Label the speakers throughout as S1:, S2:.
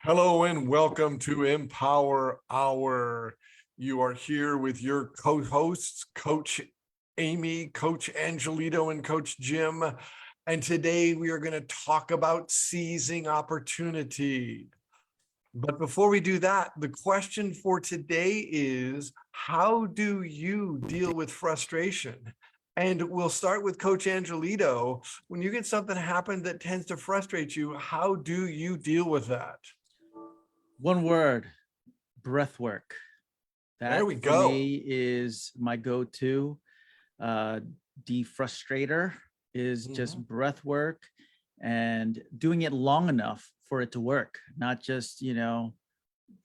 S1: Hello and welcome to Empower Hour. You are here with your co-hosts, Coach Amy, Coach Angelito, and Coach Jim. And today we are going to talk about seizing opportunity. But before we do that, the question for today is, how do you deal with frustration? And we'll start with Coach Angelito. When you get something happen that tends to frustrate you, how do you deal with that?
S2: One word, breath work. That
S1: There we
S2: for
S1: go.
S2: me is my go-to. Defrustrator is just breath work and doing it long enough for it to work, not just, the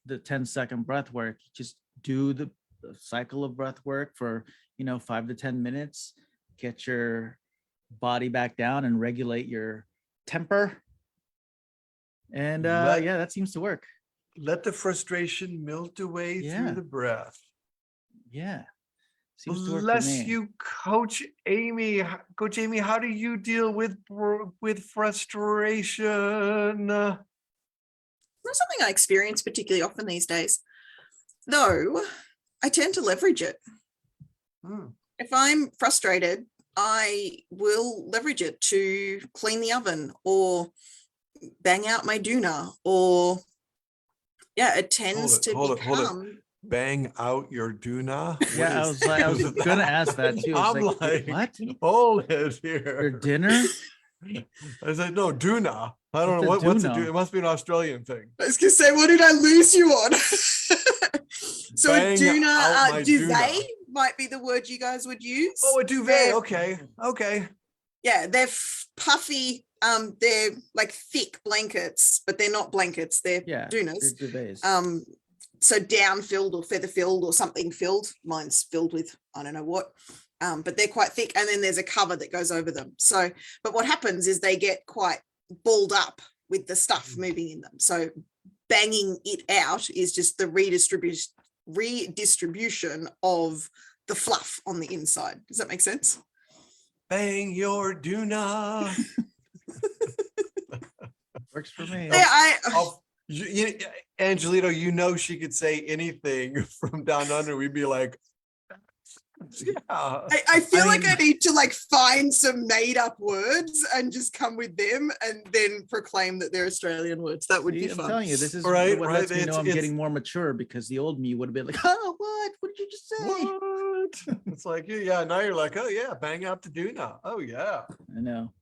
S2: 10-second breath work. Just do the cycle of breath work for, 5 to 10 minutes, get your body back down and regulate your temper. And that seems to work.
S1: Let the frustration melt away through the breath.
S2: Yeah. Seems to work
S1: Bless
S2: for me.
S1: you, Coach Amy. Coach Amy, how do you deal with frustration?
S3: Not something I experience particularly often these days, though I tend to leverage it. If I'm frustrated, I will leverage it to clean the oven or bang out my doona, or it tends to become.
S1: Bang out your doona?
S2: Yeah, I was gonna ask that too.
S1: I'm
S2: like, what?
S1: Hold it here.
S2: Your dinner?
S1: I said, no, doona. I don't know
S2: What's
S1: what's a
S2: doona?
S1: doona. It must be an Australian thing.
S3: I was gonna say, what did I lose you on? So
S1: Bang
S3: a doona,
S1: out my
S3: duvet
S1: doona.
S3: might be the word you guys would use.
S1: Oh, a duvet. Okay.
S3: Yeah, they're puffy. They're like thick blankets, but they're not blankets. They're doonas.
S2: Duvets.
S3: So down filled or feather filled or something filled. Mine's filled with I don't know what. But they're quite thick, and then there's a cover that goes over them. So, but what happens is they get quite balled up with the stuff moving in them. So banging it out is just the redistribution of the fluff on the inside. Does that make sense?
S1: Bang your doona.
S2: Works for me.
S1: Angelito, she could say anything from down under. We'd be like, yeah.
S3: I feel like I need to find some made up words and just come with them and then proclaim that they're Australian words. That would be fun.
S2: I'm telling you, this is
S1: right.
S2: What lets me know I'm getting more mature, because the old me would have been like, oh, what? What did you just say?
S1: What? It's like, now you're like, oh yeah, bang out the doona. Oh yeah.
S2: I know.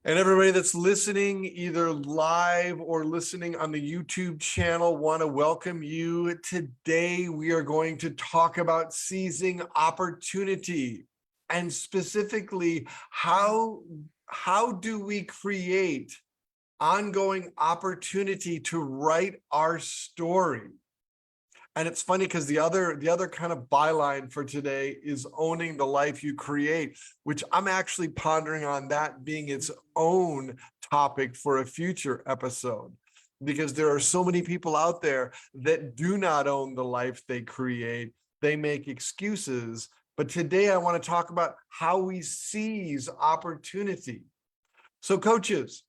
S1: And everybody that's listening, either live or listening on the YouTube channel, want to welcome you. Today, we are going to talk about seizing opportunity, and specifically, how do we create ongoing opportunity to write our story? And it's funny because the other kind of byline for today is owning the life you create, which I'm actually pondering on that being its own topic for a future episode, because there are so many people out there that do not own the life they create. They make excuses. But today I want to talk about how we seize opportunity. So coaches,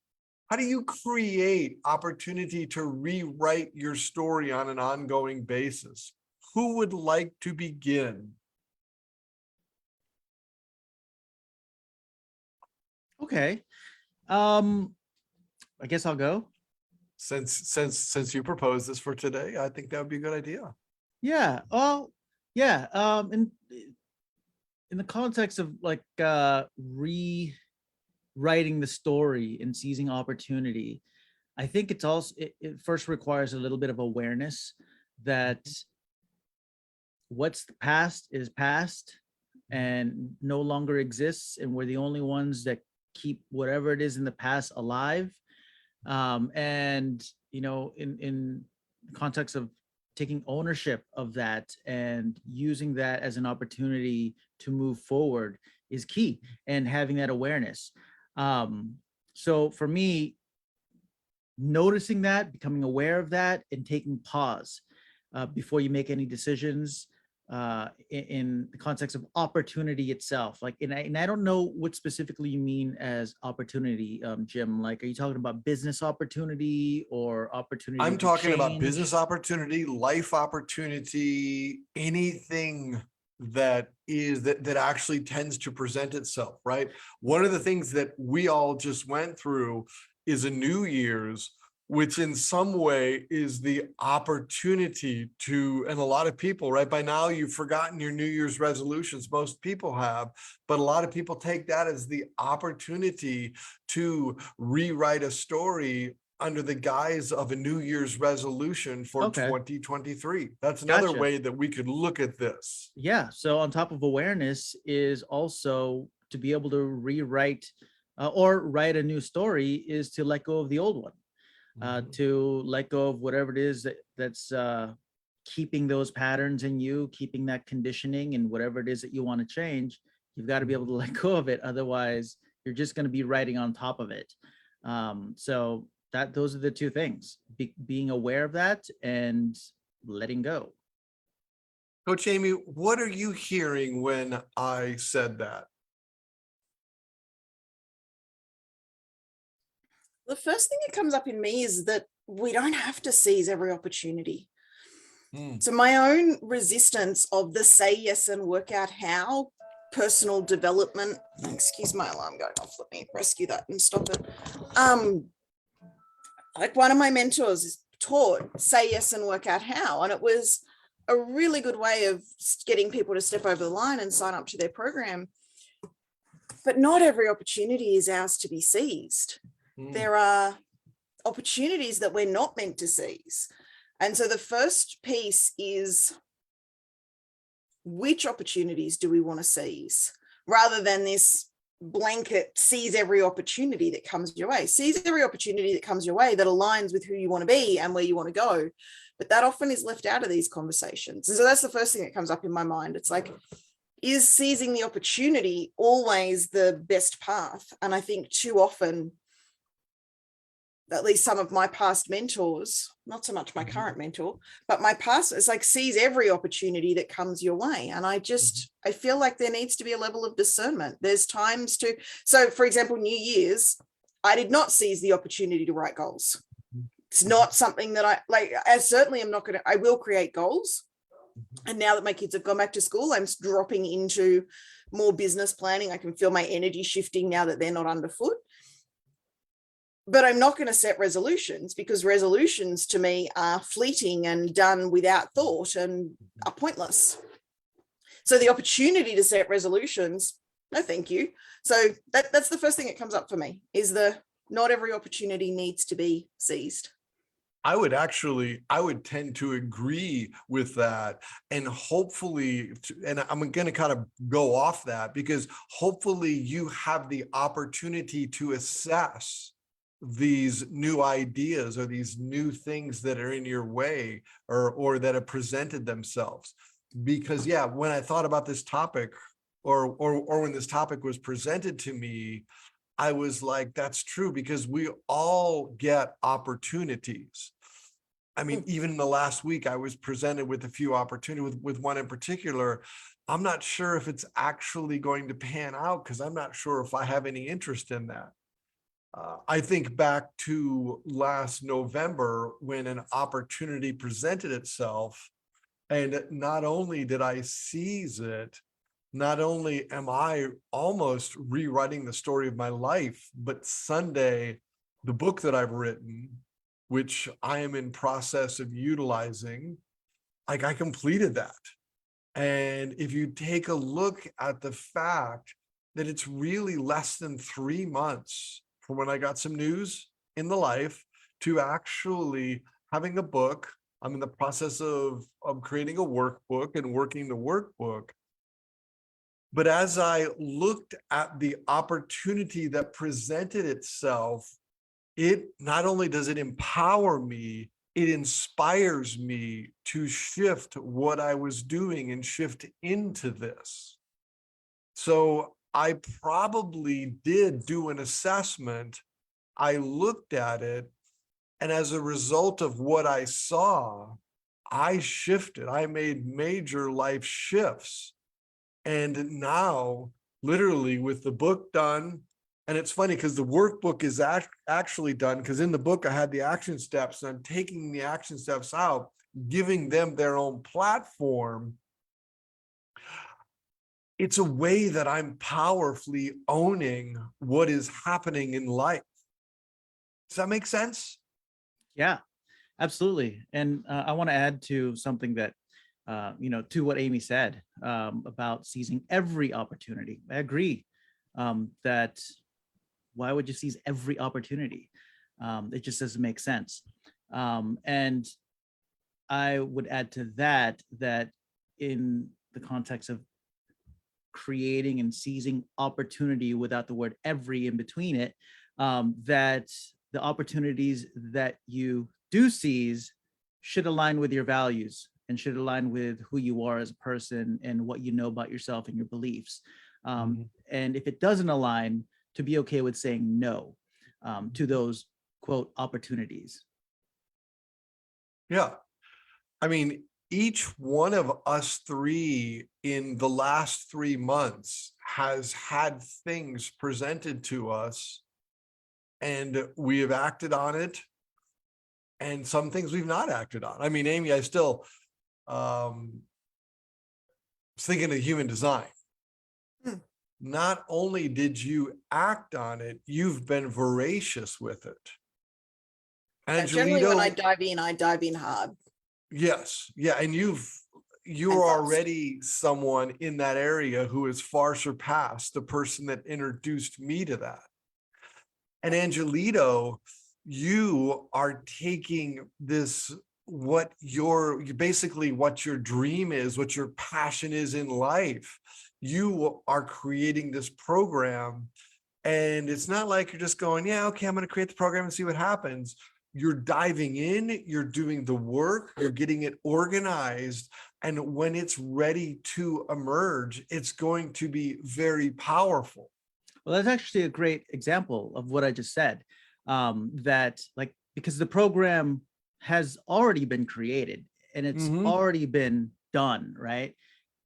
S1: how do you create opportunity to rewrite your story on an ongoing basis? Who would like to begin?
S2: Okay. I guess I'll go.
S1: Since you proposed this for today, I think that would be a good idea.
S2: Yeah. Oh, yeah. In the context of rewriting the story and seizing opportunity, I think it's also it first requires a little bit of awareness that what's past is past and no longer exists, and we're the only ones that keep whatever it is in the past alive. And in the context of taking ownership of that and using that as an opportunity to move forward is key, and having that awareness. So for me, noticing that, becoming aware of that, and taking pause before you make any decisions in the context of opportunity itself. Like, and I don't know what specifically you mean as opportunity, Jim. Like, are you talking about business opportunity or opportunity
S1: I'm
S2: to
S1: talking about
S2: change?
S1: business opportunity, life opportunity, anything that actually tends to present itself, right? One of the things that we all just went through is a New Year's, which in some way is the opportunity to, and a lot of people, right? By now you've forgotten your New Year's resolutions. Most people have, but a lot of people take that as the opportunity to rewrite a story under the guise of a New Year's resolution for
S2: Okay.
S1: 2023. That's another
S2: Gotcha.
S1: way that we could look at this.
S2: Yeah. So on top of awareness is also to be able to rewrite or write a new story is to let go of the old one, to let go of whatever it is that's keeping those patterns in you, keeping that conditioning, and whatever it is that you want to change. You've got to be able to let go of it. Otherwise, you're just going to be writing on top of it. So those are the two things: being aware of that and letting go.
S1: Coach Amy, what are you hearing when I said that?
S3: The first thing that comes up in me is that we don't have to seize every opportunity. So my own resistance of the say yes and work out how personal development, excuse my alarm going off, let me rescue that and stop it. Like one of my mentors taught say yes and work out how, and it was a really good way of getting people to step over the line and sign up to their program. But not every opportunity is ours to be seized. There are opportunities that we're not meant to seize. And so the first piece is, which opportunities do we want to seize, rather than this blanket seize every opportunity that comes your way. Seize every opportunity that comes your way that aligns with who you want to be and where you want to go. But that often is left out of these conversations. And so that's the first thing that comes up in my mind. It's like, is seizing the opportunity always the best path? And I think too often, at least some of my past mentors, not so much my current mentor, but my past, it's like seize every opportunity that comes your way. And I feel like there needs to be a level of discernment. There's times to, so for example, New Year's, I did not seize the opportunity to write goals. It's not something that I certainly am not going to, I will create goals. And now that my kids have gone back to school, I'm dropping into more business planning. I can feel my energy shifting now that they're not underfoot. But I'm not going to set resolutions, because resolutions to me are fleeting and done without thought and are pointless. So the opportunity to set resolutions, no, thank you. So that's the first thing that comes up for me, is not every opportunity needs to be seized.
S1: I would tend to agree with that. And hopefully, and I'm going to kind of go off that, because hopefully you have the opportunity to assess these new ideas or these new things that are in your way or that have presented themselves. Because yeah, when I thought about this topic or when this topic was presented to me, I was like, that's true, because we all get opportunities. I mean, even in the last week, I was presented with a few opportunities, with one in particular. I'm not sure if it's actually going to pan out, because I'm not sure if I have any interest in that. I think back to last November when an opportunity presented itself, and not only did I seize it, not only am I almost rewriting the story of my life, but Sunday, the book that I've written, which I am in process of utilizing, like I completed that. And if you take a look at the fact that it's really less than 3 months from when I got some news in the life to actually having a book, I'm in the process of creating a workbook and working the workbook. But as I looked at the opportunity that presented itself, it not only does it empower me, it inspires me to shift what I was doing and shift into this. So I probably did do an assessment. I looked at it, and as a result of what I saw, I shifted. I made major life shifts. And now, literally, with the book done, and it's funny because the workbook is actually done, because in the book I had the action steps, and I'm taking the action steps out, giving them their own platform. It's a way that I'm powerfully owning what is happening in life. Does that make sense?
S2: Yeah, absolutely. And I want to add to something that, to what Amy said about seizing every opportunity. I agree that why would you seize every opportunity? It just doesn't make sense. And I would add to that, that in the context of creating and seizing opportunity without the word every in between it, that the opportunities that you do seize should align with your values and should align with who you are as a person and what you know about yourself and your beliefs. And if it doesn't align, to be okay with saying no to those quote opportunities.
S1: Yeah. I mean, each one of us three in the last 3 months has had things presented to us, and we have acted on it, and some things we've not acted on. I mean, Amy, I still was thinking of human design. Not only did you act on it, you've been voracious with it.
S3: Yeah, generally, when I
S1: Angelito,
S3: dive in hard.
S1: yes, yeah, and you're
S3: And fast.
S1: already someone in that area who has far surpassed the person that introduced me to that. And Angelito, you are taking this, what basically what your dream is, what your passion is in life. You are creating this program, and it's not like you're just going, yeah, okay, I'm going to create the program and see what happens. You're diving in, you're doing the work, you're getting it organized. And when it's ready to emerge, it's going to be very powerful.
S2: Well, that's actually a great example of what I just said. That like, because the program has already been created and it's already been done, right?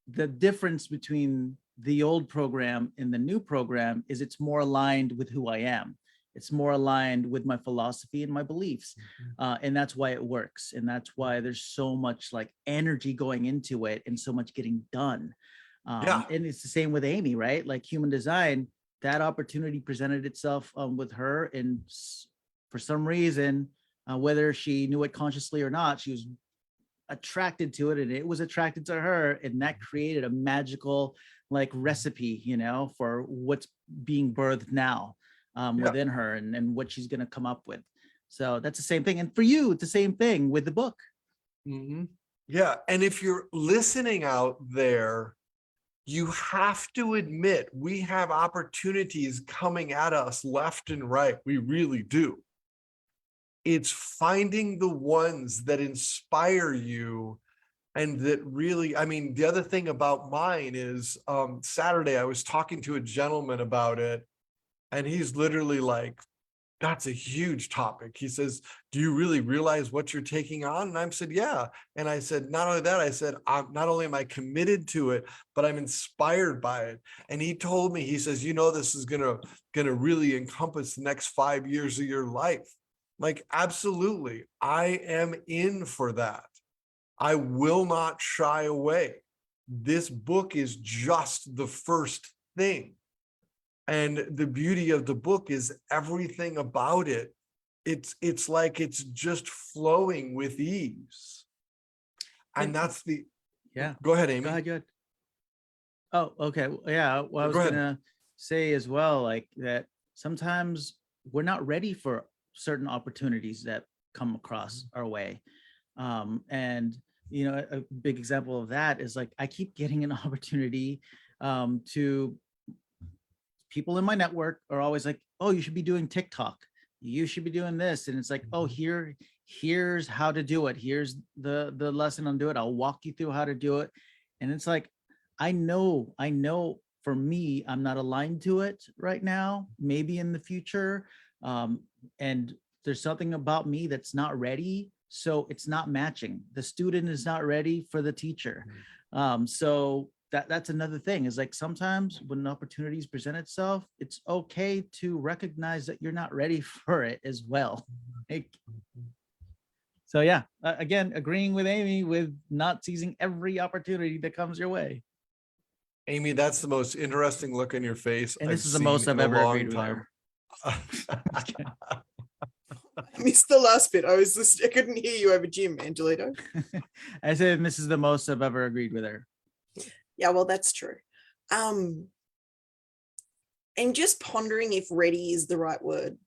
S2: The difference between the old program and the new program is it's more aligned with who I am. It's more aligned with my philosophy and my beliefs. And that's why it works. And that's why there's so much like energy going into it and so much getting done. And it's the same with Amy, right? Like human design, that opportunity presented itself with her. And for some reason, whether she knew it consciously or not, she was attracted to it and it was attracted to her, and that created a magical like recipe, for what's being birthed now within her and what she's going to come up with. So that's the same thing. And for you, it's the same thing with the book.
S1: Yeah. And if you're listening out there, you have to admit we have opportunities coming at us left and right. We really do. It's finding the ones that inspire you and that really, I mean, the other thing about mine is Saturday, I was talking to a gentleman about it, and he's literally like, that's a huge topic. He says, do you really realize what you're taking on? And I said, yeah. And I said, not only that, I said, not only am I committed to it, but I'm inspired by it. And he told me, he says, this is gonna really encompass the next 5 years of your life. Like, absolutely. I am in for that. I will not shy away. This book is just the first thing. And the beauty of the book is everything about it. It's like it's just flowing with ease. And that's the, go ahead, Amy.
S2: Go ahead. Oh, okay. Yeah. Well, I was gonna say as well, like that sometimes we're not ready for certain opportunities that come across our way. And a big example of that is like I keep getting an opportunity to people in my network are always like, oh, you should be doing TikTok. You should be doing this. And it's like, oh, here's how to do it. Here's the lesson on do it. I'll walk you through how to do it. And it's like, I know for me, I'm not aligned to it right now, maybe in the future. And there's something about me that's not ready So it's not matching. The student is not ready for the teacher. So that's another thing, is like sometimes when an opportunities present itself, it's okay to recognize that you're not ready for it as well. Like, so yeah, again, agreeing with Amy with not seizing every opportunity that comes your way.
S1: Amy, that's the most interesting look in your face
S2: And
S1: I've
S2: this is the
S1: seen
S2: most I've
S1: in a
S2: ever
S1: long
S2: agreed with
S1: time.
S2: her. Just kidding.
S3: I missed the last bit. I couldn't hear you over Jim, Angelito.
S2: I said this is the most I've ever agreed with her.
S3: Yeah, well, that's true. I'm just pondering if ready is the right word,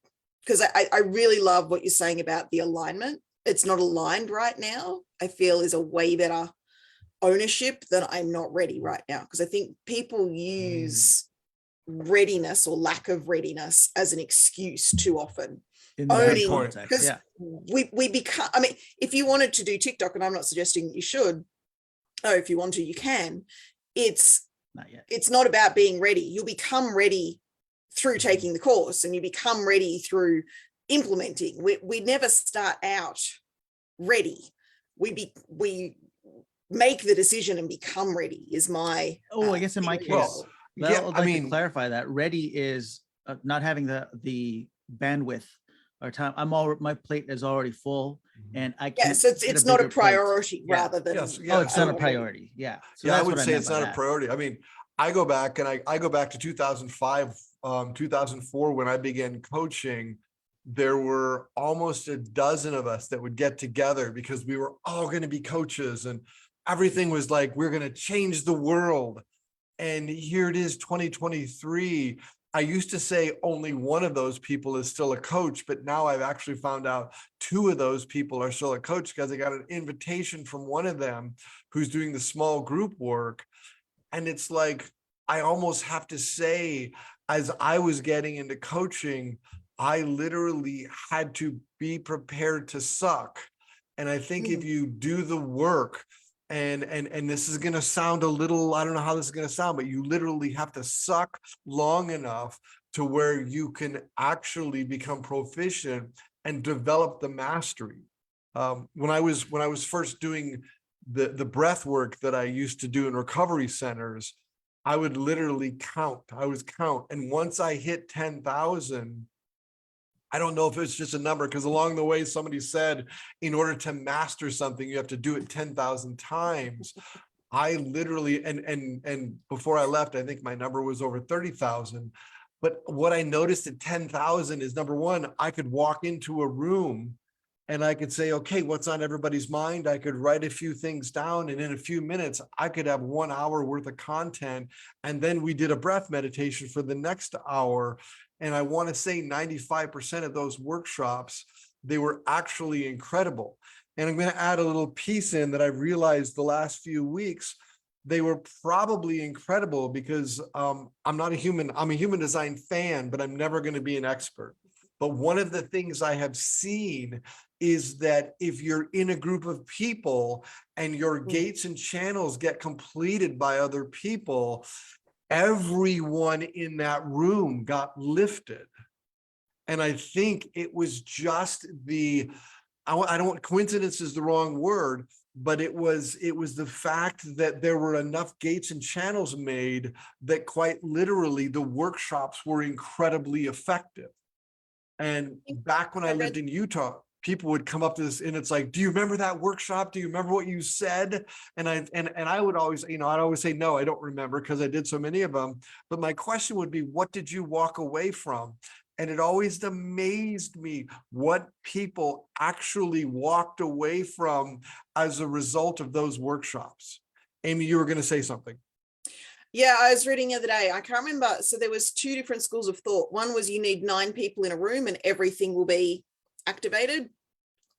S3: because I really love what you're saying about the alignment. It's not aligned right now, I feel, is a way better ownership than I'm not ready right now, because I think people use readiness or lack of readiness as an excuse too often.
S2: In that
S3: Owning,
S2: context,
S3: because
S2: yeah.
S3: we become, I mean, if you wanted to do TikTok, and I'm not suggesting you should, or if you want to, you can.
S2: Not yet.
S3: It's not about being ready. You'll become ready through taking the course, and you become ready through implementing. We never start out ready. We make the decision and become ready is my
S2: I guess in my
S3: theory.
S2: case,
S1: Well, yeah,
S2: I'd
S1: I
S2: like
S1: mean,
S2: to clarify that ready is not having the bandwidth or time. My plate is already full, and I can't.
S3: So
S2: get
S3: it's not a
S2: bigger plate.
S3: priority.
S2: Yeah.
S3: rather than
S1: Yes,
S2: Oh, it's not a
S3: ready.
S2: priority. Yeah. So
S1: yeah, I
S2: that's
S1: would
S2: what
S1: say
S2: meant
S1: it's
S2: by
S1: not a
S2: that.
S1: priority. I mean, I go back and I go back to 2005, 2004, when I began coaching. There were almost a dozen of us that would get together because we were all going to be coaches, and everything was like, we're going to change the world. And here it is, 2023. I used to say only one of those people is still a coach, but now I've actually found out two of those people are still a coach, because I got an invitation from one of them who's doing the small group work. And it's like, I almost have to say, as I was getting into coaching, I literally had to be prepared to suck. And I think if you do the work, and this is going to sound a little, I don't know how this is going to sound, but you literally have to suck long enough to where you can actually become proficient and develop the mastery. When I was first doing the breath work that I used to do in recovery centers, I would literally count. And once I hit 10,000, I don't know if it's just a number, because along the way, somebody said, in order to master something, you have to do it 10,000 times. I literally, and before I left, I think my number was over 30,000. But what I noticed at 10,000 is, number one, I could walk into a room and I could say, okay, what's on everybody's mind? I could write a few things down, and in a few minutes, I could have 1 hour worth of content. And then we did a breath meditation for the next hour. And I want to say 95% of those workshops, they were actually incredible. And I'm going to add a little piece in that I realized the last few weeks. They were probably incredible because I'm a human design fan, but I'm never going to be an expert. But one of the things I have seen is that if you're in a group of people and your gates and channels get completed by other people, everyone in that room got lifted. And I think it was just I don't, coincidence is the wrong word, but it was the fact that there were enough gates and channels made that quite literally the workshops were incredibly effective. And back when I lived in Utah, people would come up to this and it's like, do you remember that workshop? Do you remember what you said? And I would always, I'd always say, no, I don't remember, because I did so many of them. But my question would be, what did you walk away from? And it always amazed me what people actually walked away from as a result of those workshops. Amy, you were going to say something.
S3: Yeah, I was reading the other day. I can't remember. So there was two different schools of thought. One was you need 9 people in a room and everything will be activated.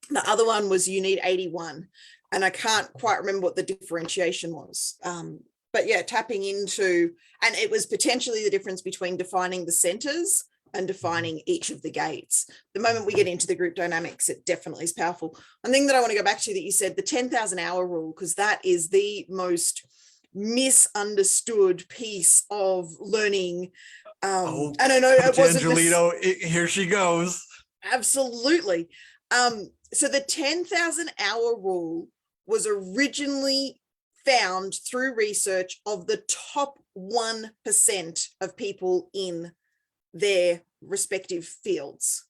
S3: The other one was you need 81. And I can't quite remember what the differentiation was. But yeah, tapping into, and it was potentially the difference between defining the centers and defining each of the gates. The moment we get into the group dynamics, it definitely is powerful. One thing that I want to go back to that you said, the 10,000 hour rule, because that is the most misunderstood piece of learning. And I know it wasn't
S1: Angelito, here she goes.
S3: absolutely. So the 10,000 hour rule was originally found through research of the top 1% of people in their respective fields.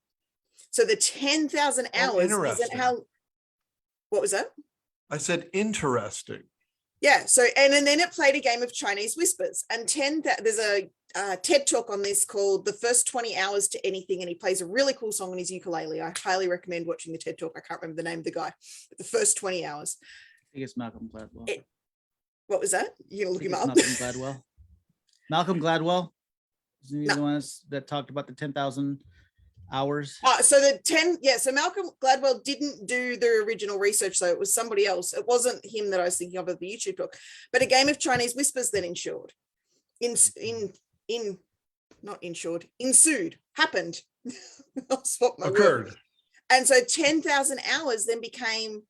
S3: So the 10,000 hours isn't
S1: interesting.
S3: how, what was that?
S1: I said interesting.
S3: Yeah. So, and then it played a game of Chinese whispers, and there's a TED talk on this called The First 20 Hours to Anything. And he plays a really cool song on his ukulele. I highly recommend watching the TED talk. I can't remember the name of the guy, but The First 20 Hours.
S2: I think it's Malcolm Gladwell.
S3: What was that? You're gonna look him up?
S2: Malcolm Gladwell. Malcolm Gladwell. Isn't he
S3: No.
S2: the one that talked about the 10,000 hours?
S3: So Malcolm Gladwell didn't do the original research, so it was somebody else. It wasn't him that I was thinking of the YouTube talk, but a game of Chinese whispers then ensued. Happened. I'll swap my
S1: Occurred.
S3: word. And so 10,000 hours then became,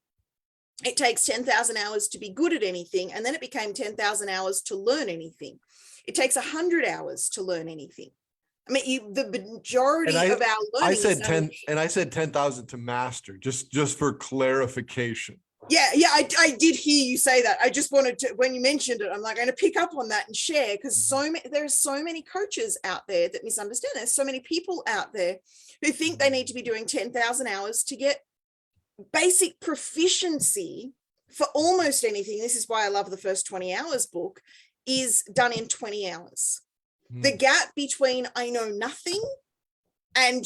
S3: it takes 10,000 hours to be good at anything, and then it became 10,000 hours to learn anything. It takes 100 hours to learn anything. I mean, the majority of our learning.
S1: I said 10, and I said 10,000 to master, just for clarification.
S3: Yeah, I did hear you say that. I just wanted to, when you mentioned it, I'm like, going to pick up on that and share, because there's so many coaches out there that misunderstand. There's so many people out there who think they need to be doing 10,000 hours to get basic proficiency for almost anything. This is why I love the First 20 Hours book, is done in 20 hours. The gap between I know nothing and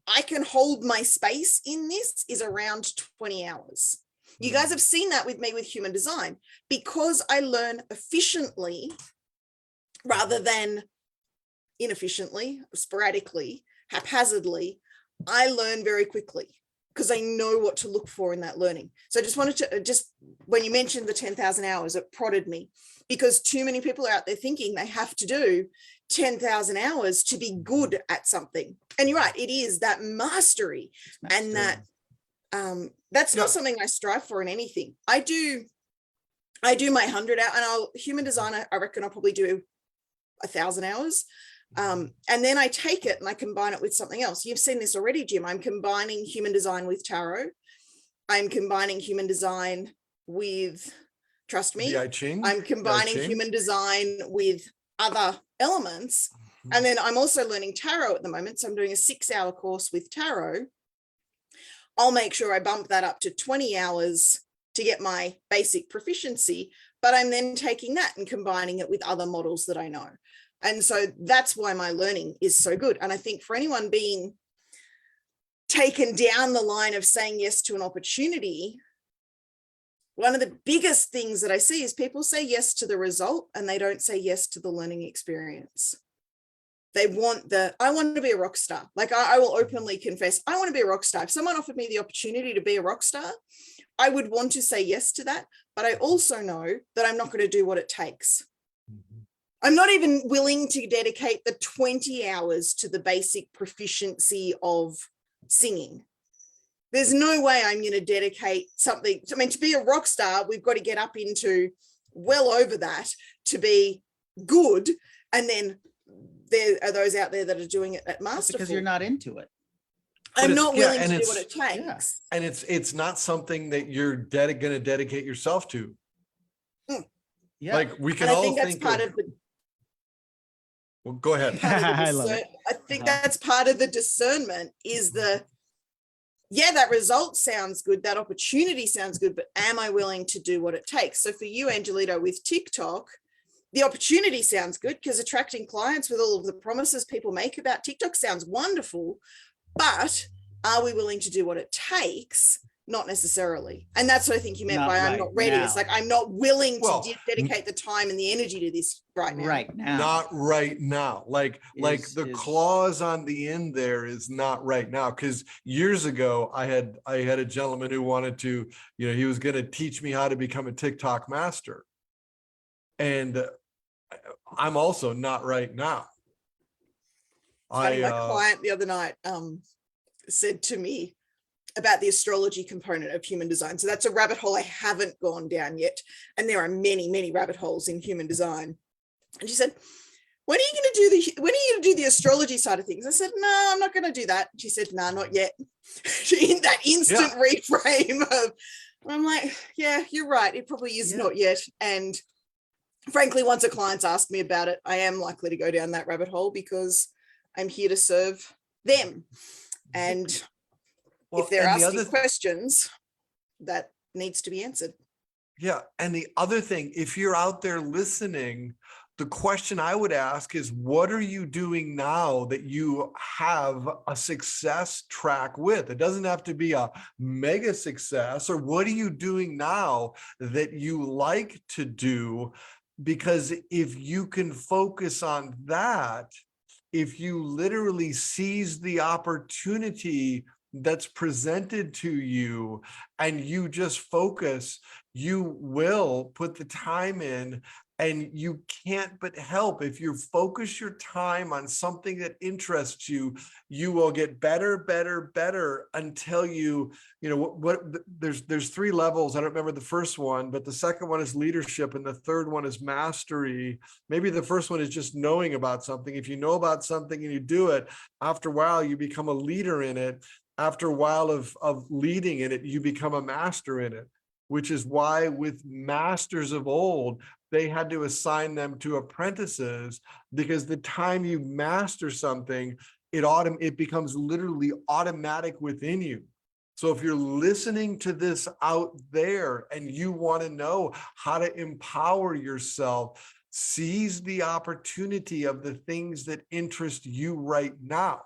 S3: I can hold my space in this is around 20 hours. You guys have seen that with me with human design, because I learn efficiently rather than inefficiently, sporadically, haphazardly. I learn very quickly because I know what to look for in that learning. So I just wanted to, when you mentioned the 10,000 hours, it prodded me, because too many people are out there thinking they have to do 10,000 hours to be good at something. And you're right, it is that mastery. And that that's not something I strive for in anything. I do my 100 hour, and human design, I reckon I'll probably do 1,000 hours. And then I take it and I combine it with something else. You've seen this already, Jim. I'm combining human design with tarot. I'm combining human design with, trust me, I'm combining human design with other elements. And then I'm also learning tarot at the moment. So I'm doing a 6-hour course with tarot. I'll make sure I bump that up to 20 hours to get my basic proficiency, but I'm then taking that and combining it with other models that I know. And so that's why my learning is so good. And I think for anyone being taken down the line of saying yes to an opportunity, one of the biggest things that I see is people say yes to the result and they don't say yes to the learning experience. They want I want to be a rock star. Like I will openly confess, I want to be a rock star. If someone offered me the opportunity to be a rock star, I would want to say yes to that. But I also know that I'm not going to do what it takes. I'm not even willing to dedicate the 20 hours to the basic proficiency of singing. There's no way I'm going to dedicate something. I mean, to be a rock star, we've got to get up into well over that to be good. And then there are those out there that are doing it at masterful.
S2: Because you're not into it.
S3: I'm not willing to do what it takes.
S2: Yeah.
S1: And it's not something that you're going to dedicate yourself to.
S2: Yeah.
S1: Like we can
S3: and
S1: all
S3: I think that's
S1: think
S3: part of the.
S1: Well, go ahead.
S3: I think that's part of the discernment is that result sounds good, that opportunity sounds good, but am I willing to do what it takes? So for you, Angelito, with TikTok, the opportunity sounds good because attracting clients with all of the promises people make about TikTok sounds wonderful, but are we willing to do what it takes? Not necessarily. And that's what I think you meant by I'm not ready. It's like, I'm not willing to dedicate the time and the energy to this right now.
S2: Right now.
S1: Not right now. Like the clause on the end there is not right now. Because years ago, I had a gentleman who wanted to, he was going to teach me how to become a TikTok master. And I'm also not right now.
S3: My client the other night said to me about the astrology component of human design. So that's a rabbit hole I haven't gone down yet. And there are many, many rabbit holes in human design. And she said, when are you going to do the astrology side of things? I said, no, I'm not going to do that. She said, no, not yet. in that instant reframe of, I'm like, yeah, you're right. It probably is not yet. And frankly, once a client's asked me about it, I am likely to go down that rabbit hole because I'm here to serve them. And if they're asking questions, that needs to be answered.
S1: Yeah. And the other thing, if you're out there listening, the question I would ask is, what are you doing now that you have a success track with? It doesn't have to be a mega success. Or what are you doing now that you like to do? Because if you can focus on that, if you literally seize the opportunity that's presented to you and you just focus, you will put the time in. And you can't but help. If you focus your time on something that interests you, you will get better, better, better until there's 3 levels. I don't remember the first one, but the second one is leadership and the third one is mastery. Maybe the first one is just knowing about something. If you know about something and you do it, after a while, you become a leader in it. After a while of leading in it, you become a master in it, which is why with masters of old, they had to assign them to apprentices, because the time you master something, it becomes literally automatic within you. So if you're listening to this out there and you want to know how to empower yourself, seize the opportunity of the things that interest you right now,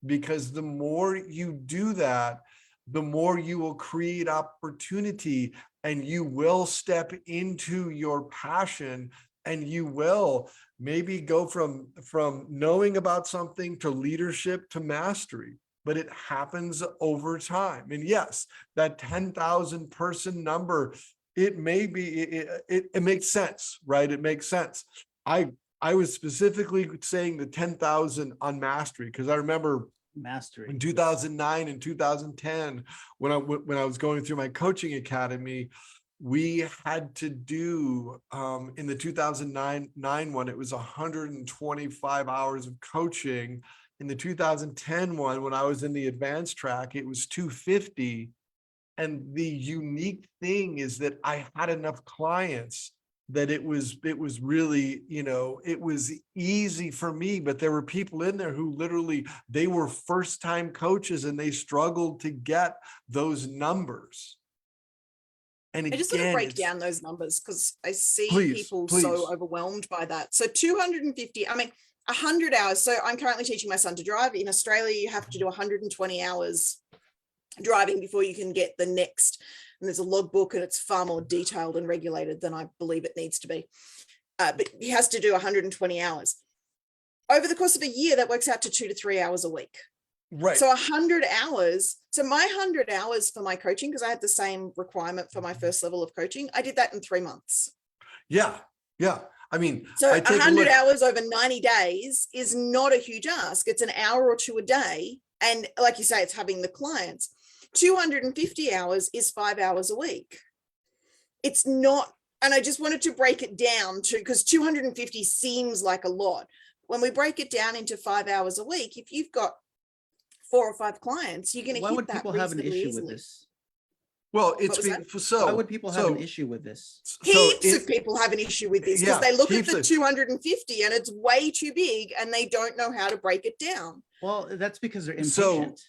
S1: because the more you do that, the more you will create opportunity and you will step into your passion, and you will maybe go from knowing about something to leadership to mastery. But it happens over time. And yes, that 10,000 person number, it may be, it makes sense, right? It makes sense. I was specifically saying the 10,000 on mastery because I remember
S2: mastery
S1: in 2009 and 2010, when I was going through my coaching academy, we had to do in the 2009 one, it was 125 hours of coaching. In the 2010 one, when I was in the advanced track, it was 250. And the unique thing is that I had enough clients that it was really, it was easy for me, but there were people in there who literally, they were first-time coaches and they struggled to get those numbers. And again,
S3: I just want to break down those numbers because I see people
S1: please.
S3: so overwhelmed by that. So 250, 100 hours. So I'm currently teaching my son to drive. In Australia, you have to do 120 hours driving before you can get the next. And there's a logbook and it's far more detailed and regulated than I believe it needs to be. But he has to do 120 hours. Over the course of a year, that works out to 2 to 3 hours a week.
S1: Right.
S3: So 100 hours. So my 100 hours for my coaching, because I had the same requirement for my first level of coaching, I did that in 3 months.
S1: Yeah. Yeah. I mean,
S3: so 100 hours over 90 days is not a huge ask. It's an hour or two a day. And like you say, it's having the clients. 250 hours is 5 hours a week. It's not, and I just wanted to break it down to, because 250 seems like a lot. When we break it down into 5 hours a week, if you've got 4 or 5 clients, you're going to hit that.
S2: Why would people have an issue with this?
S1: Well,
S2: why would people have an issue with this?
S3: Heaps of people have an issue with this because they look at the 250 and it's way too big and they don't know how to break it down.
S2: Well, that's because they're impatient.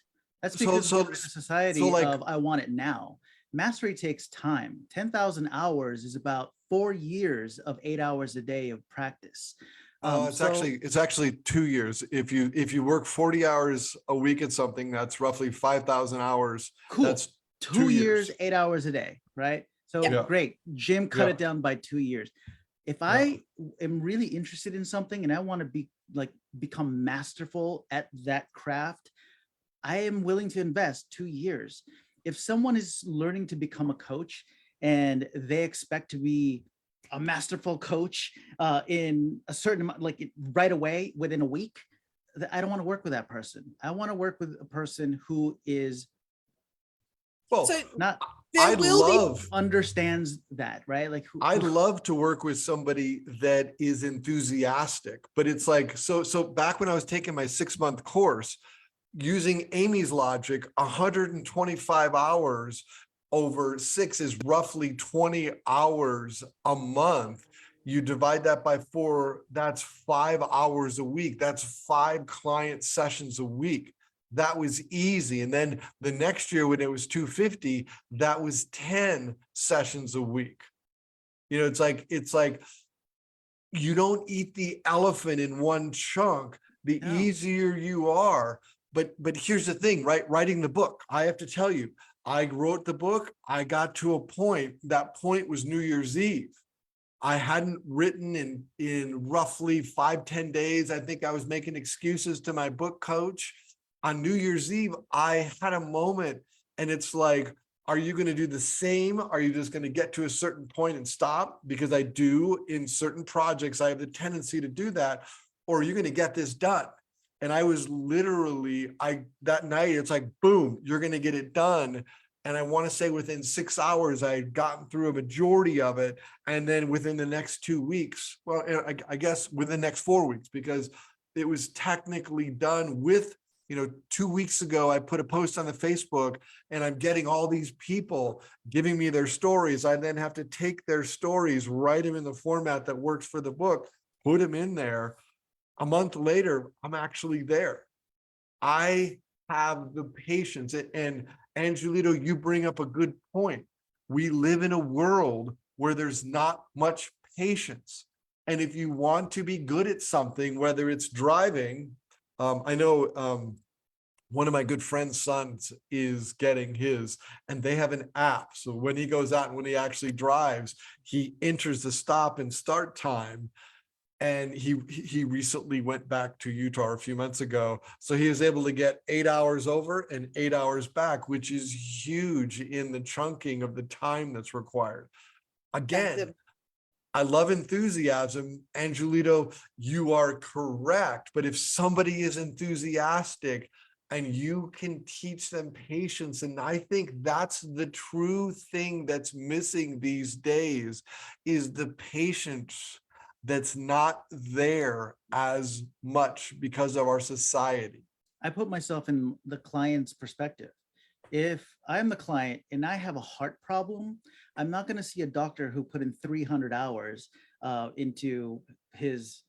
S2: That's because we're in a society of I want it now. Mastery takes time. 10,000 hours is about 4 years of 8 hours a day of practice.
S1: It's actually 2 years. If you work 40 hours a week at something, that's roughly 5,000 hours.
S2: Cool.
S1: That's
S2: 2 years, 8 hours a day, right? So great. Jim cut it down by 2 years. If I am really interested in something and I want to become masterful at that craft, I am willing to invest 2 years. If someone is learning to become a coach and they expect to be a masterful coach in a certain amount, like right away within a week, I don't want to work with that person. I want to work with a person who is understands that, right? Like
S1: I'd love to work with somebody that is enthusiastic, but it's like, so back when I was taking my 6-month course, using Amy's logic, 125 hours over 6 is roughly 20 hours a month. You divide that by 4, that's 5 hours a week. That's 5 client sessions a week. That was easy. And then the next year when it was 250, that was 10 sessions a week. You know, it's like you don't eat the elephant in one chunk. The
S2: No.
S1: easier you are. But here's the thing, right? Writing the book, I have to tell you, I wrote the book. I got to a point, that point was New Year's Eve. I hadn't written in roughly 5-10 days. I think I was making excuses to my book coach. On New Year's Eve, I had a moment, and it's like, are you going to do the same? Are you just going to get to a certain point and stop? Because I do in certain projects, I have the tendency to do that. Or are you going to get this done? And I was literally, that night, it's like, boom, you're going to get it done. And I want to say within 6 hours, I had gotten through a majority of it. And then within the next 2 weeks, well, I guess within the next 4 weeks, because it was technically done with, 2 weeks ago, I put a post on the Facebook, and I'm getting all these people giving me their stories. I then have to take their stories, write them in the format that works for the book, put them in there. A month later, I'm actually there. I have the patience. And Angelito, you bring up a good point. We live in a world where there's not much patience. And if you want to be good at something, whether it's driving, I know one of my good friend's sons is getting his, and they have an app. So when he goes out and when he actually drives, he enters the stop and start time. And he recently went back to Utah a few months ago. So he was able to get 8 hours over and 8 hours back, which is huge in the chunking of the time that's required. Again, I love enthusiasm. Angelito, you are correct. But if somebody is enthusiastic and you can teach them patience, and I think that's the true thing that's missing these days, is the patience that's not there as much because of our society.
S2: I put myself in the client's perspective. If I'm the client and I have a heart problem, I'm not going to see a doctor who put in 300 hours into his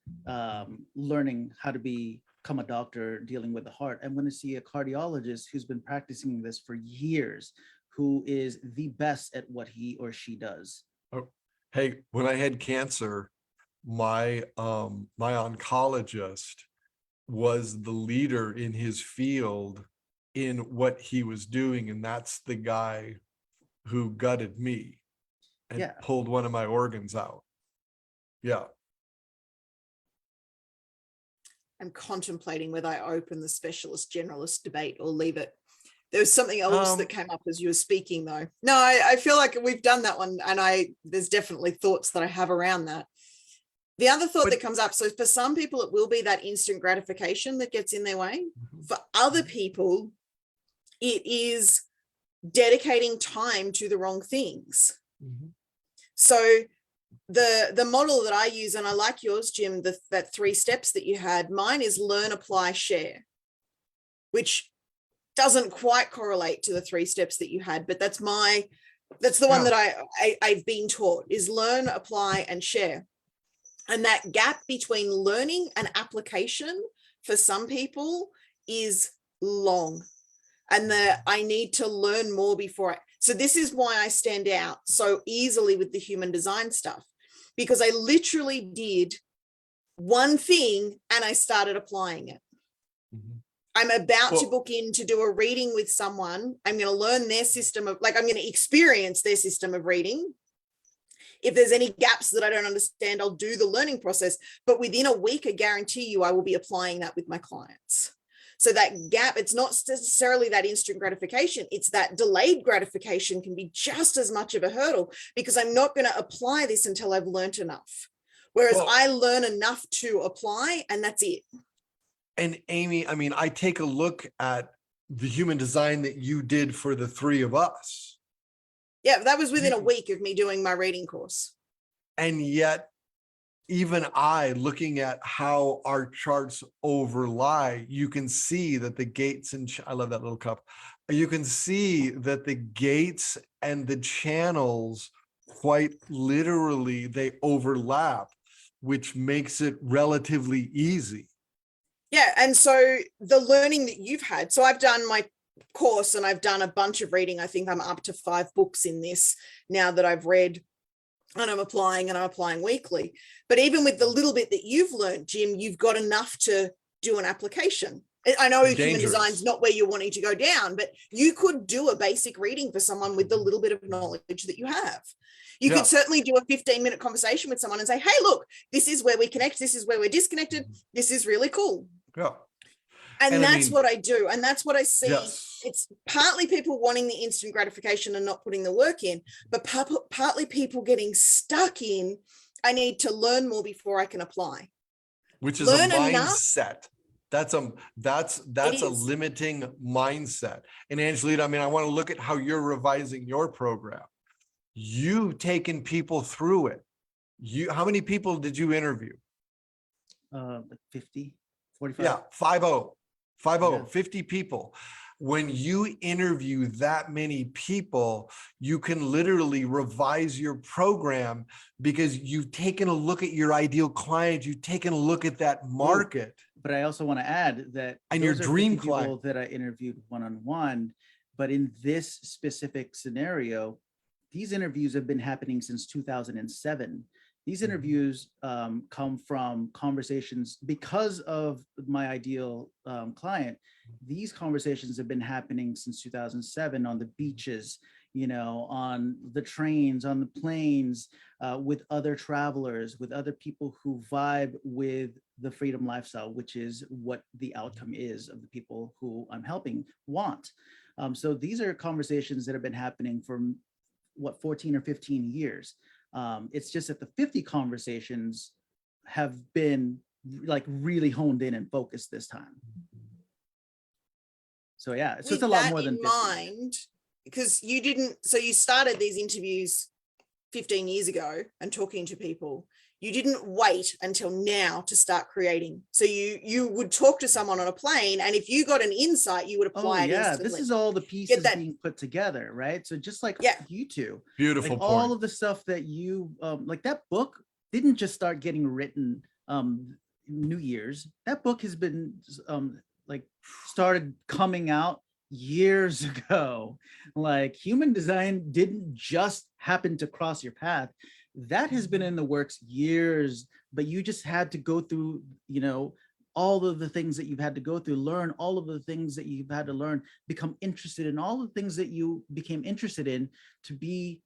S2: learning how to become a doctor dealing with the heart. I'm going to see a cardiologist who's been practicing this for years, who is the best at what he or she does.
S1: Oh, hey, when I had cancer, my oncologist was the leader in his field in what he was doing, and that's the guy who gutted me and pulled one of my organs out. Yeah.
S3: I'm contemplating whether I open the specialist generalist debate or leave it. There was something else that came up as you were speaking, though. No, I feel like we've done that one, and there's definitely thoughts that I have around that. The other thought that comes up, so for some people, it will be that instant gratification that gets in their way. For other people, it is dedicating time to the wrong things. So the model that I use, and I like yours, Jim, that 3 steps that you had, mine is learn, apply, share, which doesn't quite correlate to the 3 steps that you had, but that's the one that I've been taught, is learn, apply, and share. And that gap between learning and application for some people is long. And I need to learn more before so this is why I stand out so easily with the human design stuff, because I literally did one thing and I started applying it. I'm about to book in to do a reading with someone. I'm going to learn their system of, I'm going to experience their system of reading. If there's any gaps that I don't understand, I'll do the learning process. But within a week, I guarantee you, I will be applying that with my clients. So that gap, it's not necessarily that instant gratification. It's that delayed gratification can be just as much of a hurdle, because I'm not going to apply this until I've learned enough. Whereas I learn enough to apply, and that's it.
S1: And Amy, I mean, I take a look at the human design that you did for the 3 of us.
S3: Yeah, that was within a week of me doing my reading course.
S1: And yet even I, looking at how our charts overlie, you can see that the gates and I love that little cup. You can see that the gates and the channels, quite literally, they overlap, which makes it relatively easy.
S3: Yeah. And so the learning that you've had, so I've done my course and I've done a bunch of reading. I think I'm up to 5 books in this now that I've read, and I'm applying weekly. But even with the little bit that you've learned, Jim, you've got enough to do an application. I know human design's not where you're wanting to go down, but you could do a basic reading for someone with the little bit of knowledge that you have. You could certainly do a 15-minute conversation with someone and say, hey, look, this is where we connect. This is where we're disconnected. This is really cool.
S1: Yeah.
S3: And that's what I do. And that's what I see.
S1: Yes.
S3: It's partly people wanting the instant gratification and not putting the work in, but partly people getting stuck in, I need to learn more before I can apply.
S1: Which is
S3: Learn
S1: a
S3: enough.
S1: mindset. That's a limiting mindset. And Angelita, I mean, I want to look at how you're revising your program. You've taken people through it. How many people did you interview?
S2: Like 50, 45.
S1: Yeah, 50,
S2: Yeah.
S1: 50 people. When you interview that many people, you can literally revise your program because you've taken a look at your ideal client. You've taken a look at that market.
S2: But I also want to add that
S1: And your
S2: those are
S1: dream
S2: 50 people
S1: client.
S2: that I interviewed one-on-one, but in this specific scenario, these interviews have been happening since 2007. These interviews come from conversations because of my ideal client. These conversations have been happening since 2007 on the beaches, you know, on the trains, on the planes, with other travelers, with other people who vibe with the freedom lifestyle, which is what the outcome is of the people who I'm helping want. So these are conversations that have been happening for 14 or 15 years. It's just that the 50 conversations have been like really honed in and focused this time. So yeah, so it's a lot more than 50.
S3: Mind, because you started these interviews 15 years ago and talking to people. You didn't wait until now to start creating. So you would talk to someone on a plane, and if you got an insight, you would apply it instantly.
S2: This is all the pieces being put together, right? So just like you two,
S1: Beautiful
S2: like
S1: point.
S2: all of the stuff that you like, that book didn't just start getting written New Year's. That book has been like started coming out years ago. Like human design didn't just happen to cross your path. That has been in the works years, but you just had to go through, you know, all of the things that you've had to go through, learn all of the things that you've had to learn, become interested in all the things that you became interested in to be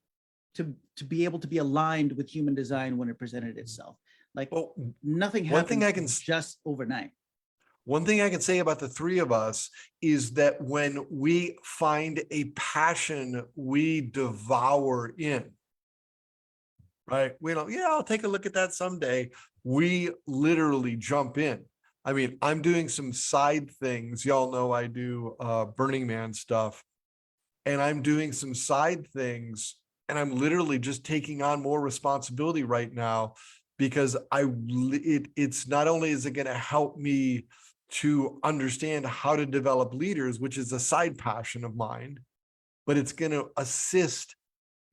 S2: able to be aligned with human design when it presented itself. Like nothing happens just overnight.
S1: One thing I can say about the three of us is that when we find a passion, we devour in. Right? We don't, I'll take a look at that someday. We literally jump in. I mean, I'm doing some side things. Y'all know I do Burning Man stuff. And I'm doing some side things. And I'm literally just taking on more responsibility right now because it's not only is it going to help me to understand how to develop leaders, which is a side passion of mine, but it's going to assist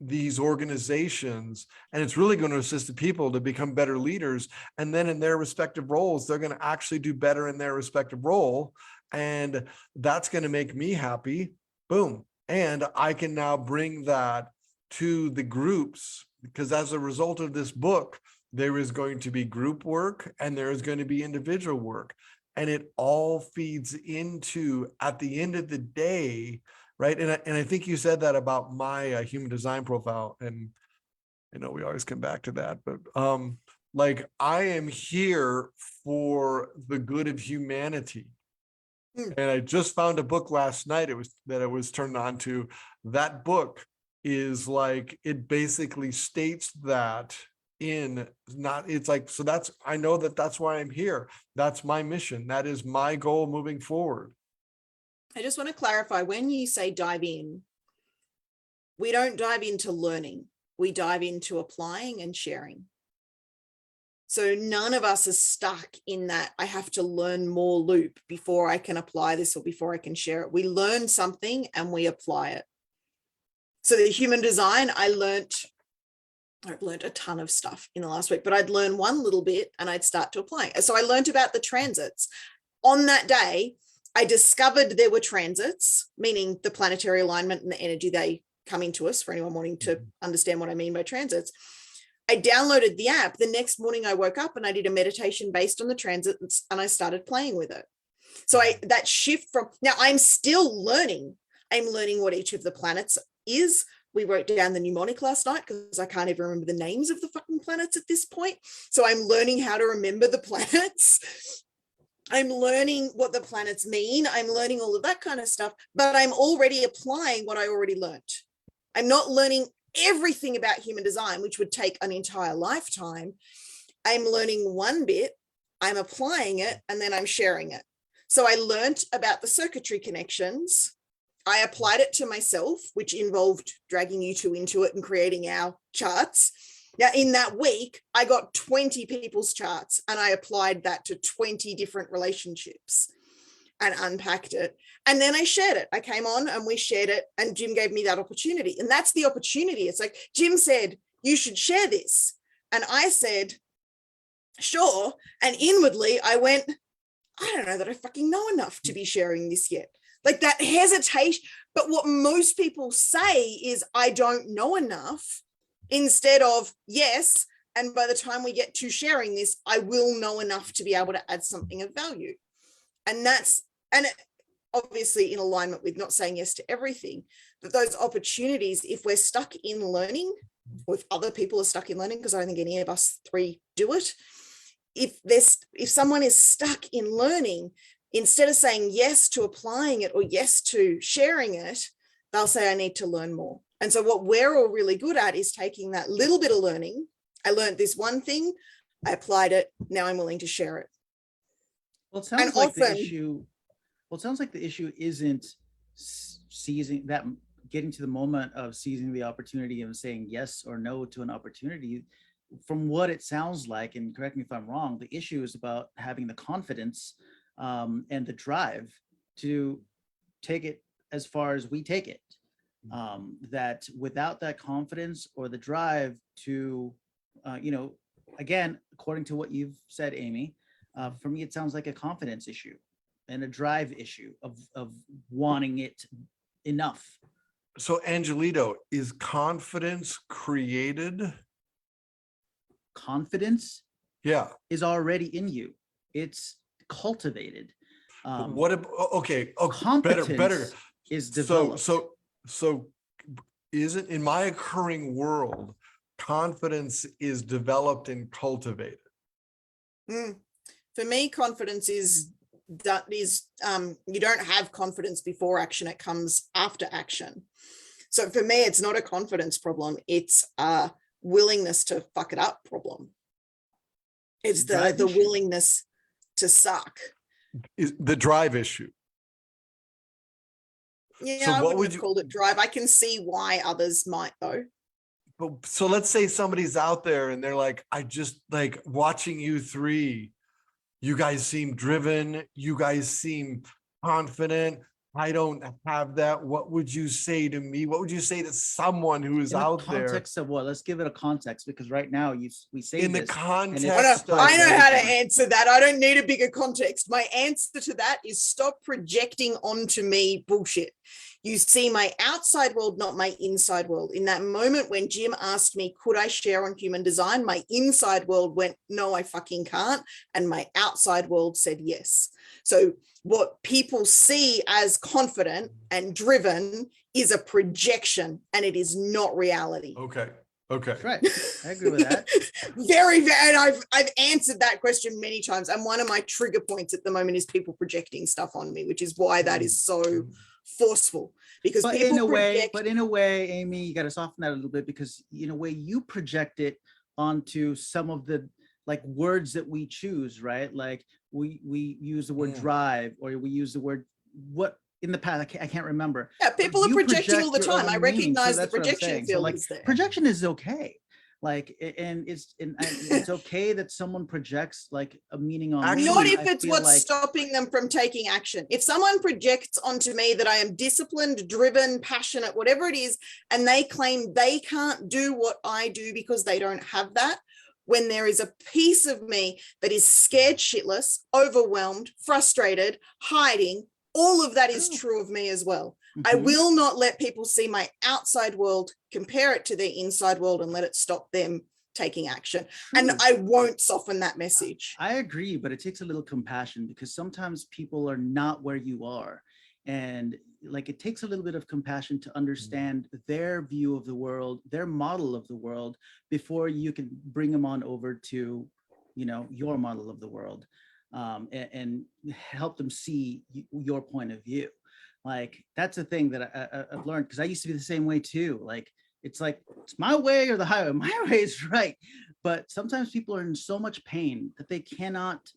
S1: these organizations, and it's really going to assist the people to become better leaders. And then in their respective roles, they're going to actually do better in their respective role. And that's going to make me happy. Boom. And I can now bring that to the groups, because as a result of this book, there is going to be group work and there is going to be individual work. And it all feeds into, at the end of the day, right? And I think you said that about my human design profile. And I know we always come back to that, but like I am here for the good of humanity. And I just found a book last night. It was turned on to. That book is like, it basically states that I know that's why I'm here. That's my mission. That is my goal moving forward.
S3: I just want to clarify, when you say dive in, we don't dive into learning. We dive into applying and sharing. So none of us are stuck in that I have to learn more loop before I can apply this or before I can share it. We learn something and we apply it. So the human design, I've learned a ton of stuff in the last week, but I'd learn one little bit and I'd start to apply it. So I learned about the transits. On that day, I discovered there were transits, meaning the planetary alignment and the energy they come into us, for anyone wanting to understand what I mean by transits. I downloaded the app. The next morning I woke up and I did a meditation based on the transits and I started playing with it. So that shift from, now I'm still learning. I'm learning what each of the planets is. We wrote down the mnemonic last night because I can't even remember the names of the fucking planets at this point. So I'm learning how to remember the planets. I'm learning what the planets mean. I'm learning all of that kind of stuff, but I'm already applying what I already learned. I'm not learning everything about human design, which would take an entire lifetime. I'm learning one bit, I'm applying it, and then I'm sharing it. So I learned about the circuitry connections. I applied it to myself, which involved dragging you two into it and creating our charts. Now, in that week, I got 20 people's charts and I applied that to 20 different relationships and unpacked it. And then I shared it. I came on and we shared it and Jim gave me that opportunity. And that's the opportunity. It's like, Jim said, you should share this. And I said, sure. And inwardly I went, I don't know that I fucking know enough to be sharing this yet. Like that hesitation. But what most people say is, I don't know enough, instead of yes. And by the time we get to sharing this, I will know enough to be able to add something of value. And that's, and obviously in alignment with not saying yes to everything, but those opportunities, if we're stuck in learning, or if other people are stuck in learning, because I don't think any of us three do it, if someone is stuck in learning, instead of saying yes to applying it or yes to sharing it, they'll say, I need to learn more. And so what we're all really good at is taking that little bit of learning. I learned this one thing, I applied it, now I'm willing to share it.
S2: Well, it sounds like the issue. Well, it sounds like the issue isn't seizing that, getting to the moment of seizing the opportunity and saying yes or no to an opportunity. From what it sounds like, and correct me if I'm wrong, the issue is about having the confidence and the drive to take it as far as we take it. That without that confidence or the drive to, again, according to what you've said, Amy, for me, it sounds like a confidence issue and a drive issue of wanting it enough.
S1: So Angelito, is confidence created?
S2: Confidence,
S1: yeah,
S2: is already in you. It's cultivated.
S1: What? Okay.
S2: Competence
S1: Better
S2: is developed.
S1: So, isn't, in my occurring world, confidence is developed and cultivated?
S3: For me, confidence is you don't have confidence before action, it comes after action. So for me, it's not a confidence problem, it's a willingness to fuck it up problem. It's the willingness to suck.
S1: Is the drive issue?
S3: Yeah,
S1: so
S3: I
S1: what
S3: wouldn't
S1: would
S3: have
S1: you
S3: called it drive. I can see why others might though.
S1: But so let's say somebody's out there and they're like, I just like watching you three. You guys seem driven. You guys seem confident. I don't have that. What would you say to me? What would you say to someone who is out there?
S2: Context of what? Let's give it a context, because right now we say
S1: in the
S2: this,
S1: context.
S3: I know how to answer that. I don't need a bigger context. My answer to that is stop projecting onto me bullshit. You see my outside world, not my inside world. In that moment when Jim asked me, could I share on human design? My inside world went, no, I fucking can't. And my outside world said yes. So what people see as confident and driven is a projection, and it is not reality.
S1: Okay.
S2: That's right. I agree with that.
S3: Very, and I've answered that question many times. And one of my trigger points at the moment is people projecting stuff on me, which is why that is so forceful, because
S2: but
S3: people
S2: in a way, Amy, you got to soften that a little bit, because in a way you project it onto some of the like words that we choose, right? Like we use the word drive, or we use the word what in the past, I can't remember.
S3: Yeah, people are projecting all the time. I recognize the projection field
S2: like,
S3: is there.
S2: Projection is okay. And it's okay that someone projects like a meaning on me.
S3: Not
S1: Actually,
S3: if
S2: I
S3: it's
S2: feel
S3: what's
S2: like,
S3: stopping them from taking action. If someone projects onto me that I am disciplined, driven, passionate, whatever it is, and they claim they can't do what I do because they don't have that, when there is a piece of me that is scared shitless, overwhelmed, frustrated, hiding, all of that is true of me as well. I
S2: Mhm.
S3: will not let people see my outside world, compare it to their inside world, and let it stop them taking action. And
S2: True.
S3: I won't soften that message.
S2: I agree, but it takes a little compassion because sometimes people are not where you are. And like it takes a little bit of compassion to understand their view of the world, their model of the world, before you can bring them on over to, your model of the world, and help them see your point of view. Like that's a thing that I've learned, because I used to be the same way too. Like it's my way or the highway. My way is right. But sometimes people are in so much pain that they cannot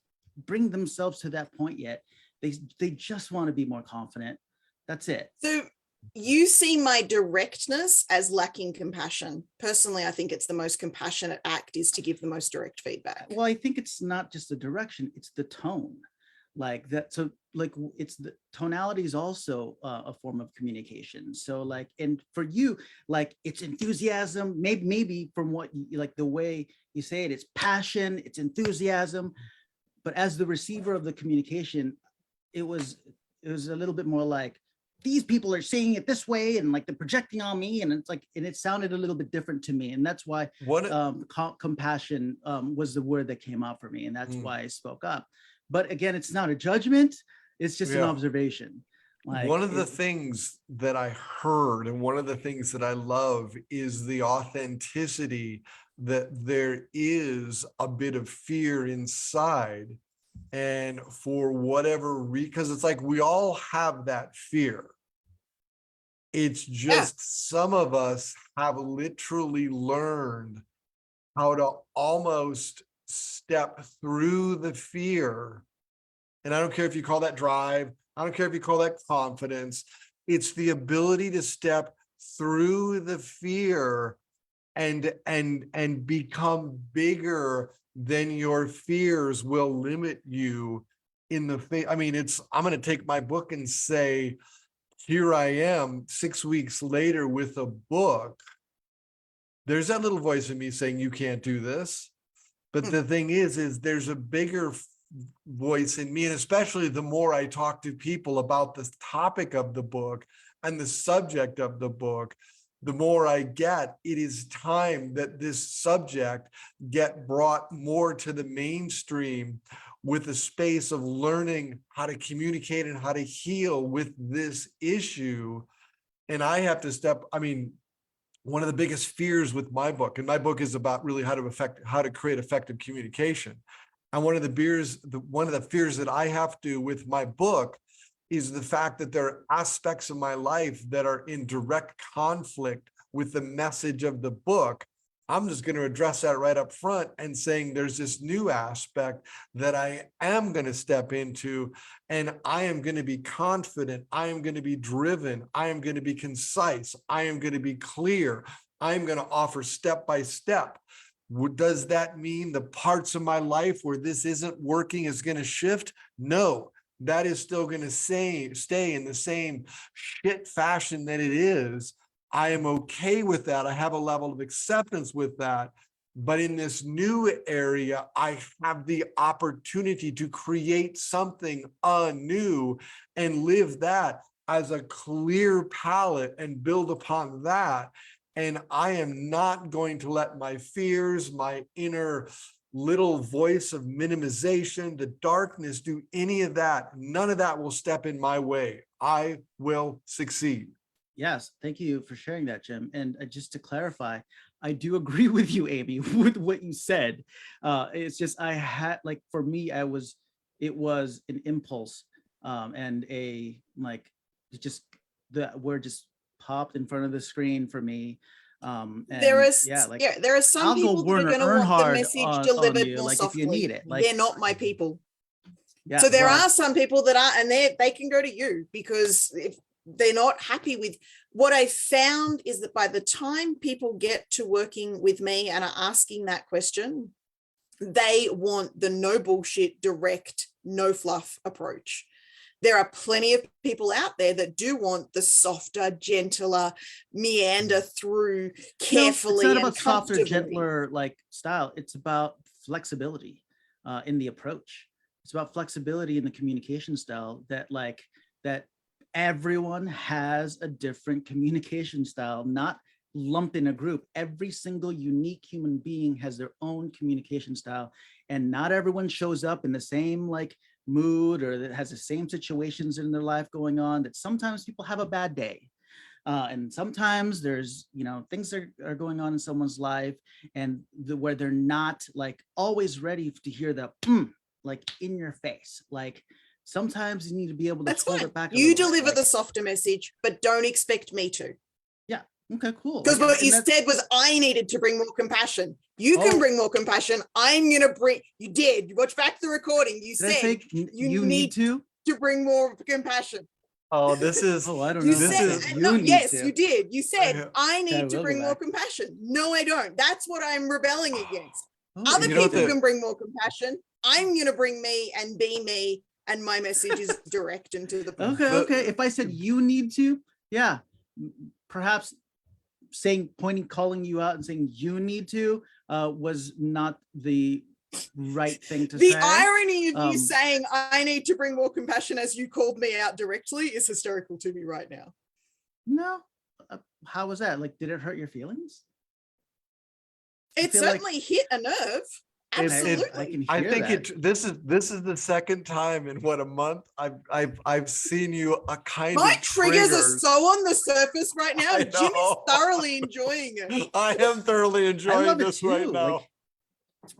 S2: bring themselves to that point yet. They just want to be more confident. That's it.
S3: So you see my directness as lacking compassion. Personally, I think it's the most compassionate act is to give the most direct feedback.
S2: Well, I think it's not just the direction, it's the tone. Like that. So like it's the tonality is also a form of communication. So like, and for you, like it's enthusiasm, maybe from what you, like the way you say it, it's passion, it's enthusiasm. But as the receiver of the communication, it was a little bit more like, these people are saying it this way and like they're projecting on me, and it's like, and it sounded a little bit different to me, and that's why compassion was the word that came out for me, and that's why I spoke up. But again, it's not a judgment, it's just an observation. Like
S1: one of the things that I heard and one of the things that I love is the authenticity, that there is a bit of fear inside. And for whatever reason, because it's like we all have that fear. It's just some of us have literally learned how to almost step through the fear. And I don't care if you call that drive, I don't care if you call that confidence. It's the ability to step through the fear and become bigger than your fears will limit you in the face. I mean, I'm going to take my book and say, here I am 6 weeks later with a book. There's that little voice in me saying, you can't do this. But the thing is there's a bigger voice in me. And especially the more I talk to people about the topic of the book and the subject of the book, the more I get, it is time that this subject get brought more to the mainstream, with the space of learning how to communicate and how to heal with this issue. And I have to one of the biggest fears with my book, and my book is about really how to create effective communication. And one of the fears that I have to with my book is the fact that there are aspects of my life that are in direct conflict with the message of the book. I'm just going to address that right up front and saying there's this new aspect that I am going to step into, and I am going to be confident. I am going to be driven. I am going to be concise. I am going to be clear. I'm going to offer step by step. Does that mean the parts of my life where this isn't working is going to shift? No, that is still going to stay in the same shit fashion that it is. I am okay with that. I have a level of acceptance with that. But in this new area, I have the opportunity to create something anew and live that as a clear palette and build upon that. And I am not going to let my fears, my inner little voice of minimization, the darkness, do any of that. None of that will step in my way. I will succeed.
S2: Yes, thank you for sharing that, Jim. And just to clarify, I do agree with you, Amy, with what you said. It's just for me, it was an impulse, and the word just popped in front of the screen for me.
S3: There are some
S2: I'll go
S3: people that are
S2: Werner
S3: going to want the
S2: Erhard
S3: message
S2: on
S3: delivered
S2: you,
S3: more
S2: like if you
S3: softly.
S2: need it. Like
S3: They're not my people.
S2: Yeah,
S3: So there are some people that are, and they can go to you, because if they're not happy with. What I found is that by the time people get to working with me and are asking that question, they want the no bullshit, direct, no fluff approach. There are plenty of people out there that do want the softer, gentler, meander through carefully.
S2: No, it's not
S3: and
S2: about softer,
S3: comfortably.
S2: gentler like style. It's about flexibility in the approach. It's about flexibility in the communication style that everyone has a different communication style, not lumped in a group. Every single unique human being has their own communication style, and not everyone shows up in the same like mood or that has the same situations in their life going on. That sometimes people have a bad day, and sometimes there's things that are going on in someone's life, and where they're not like always ready to hear the like in your face. Like sometimes you need to be able to
S3: That's
S2: hold
S3: fine.
S2: it back.
S3: You deliver the softer message, but don't expect me to.
S2: Yeah. Okay, cool.
S3: Because what you said was I needed to bring more compassion. You can bring more compassion. I'm going to bring, you did. You watch back the recording. You said
S2: you need to
S3: bring more compassion.
S1: Oh, this is.
S2: Oh, I don't
S3: You
S2: know.
S3: said, yes, you did. You said, I
S2: Okay,
S3: need to
S2: we'll
S3: bring
S2: go
S3: more
S2: back.
S3: compassion. No, I don't. That's what I'm rebelling against.
S2: Oh,
S3: Other
S1: You know what
S3: people
S1: the-
S3: can bring more compassion. I'm going to bring me and be me. And my message is direct and to the point.
S2: Okay. If I said you need to, yeah, perhaps calling you out and saying you need to was not the right thing to say.
S3: The irony of you
S2: Um,
S3: saying I need to bring more compassion as you called me out directly is hysterical to me right now.
S2: No, how was that? Like, did it hurt your feelings?
S3: It
S2: feel like-
S3: certainly hit a nerve. Absolutely.
S2: I can hear
S1: I think
S2: that.
S1: this is the second time in what, a month I've seen you a kind
S3: My
S1: of
S3: triggers are
S1: triggers.
S3: so on the surface right now.
S1: I
S3: Jim is
S1: know.
S3: thoroughly enjoying it.
S1: I am thoroughly enjoying
S2: love it
S1: this
S2: too,
S1: right now.
S2: like,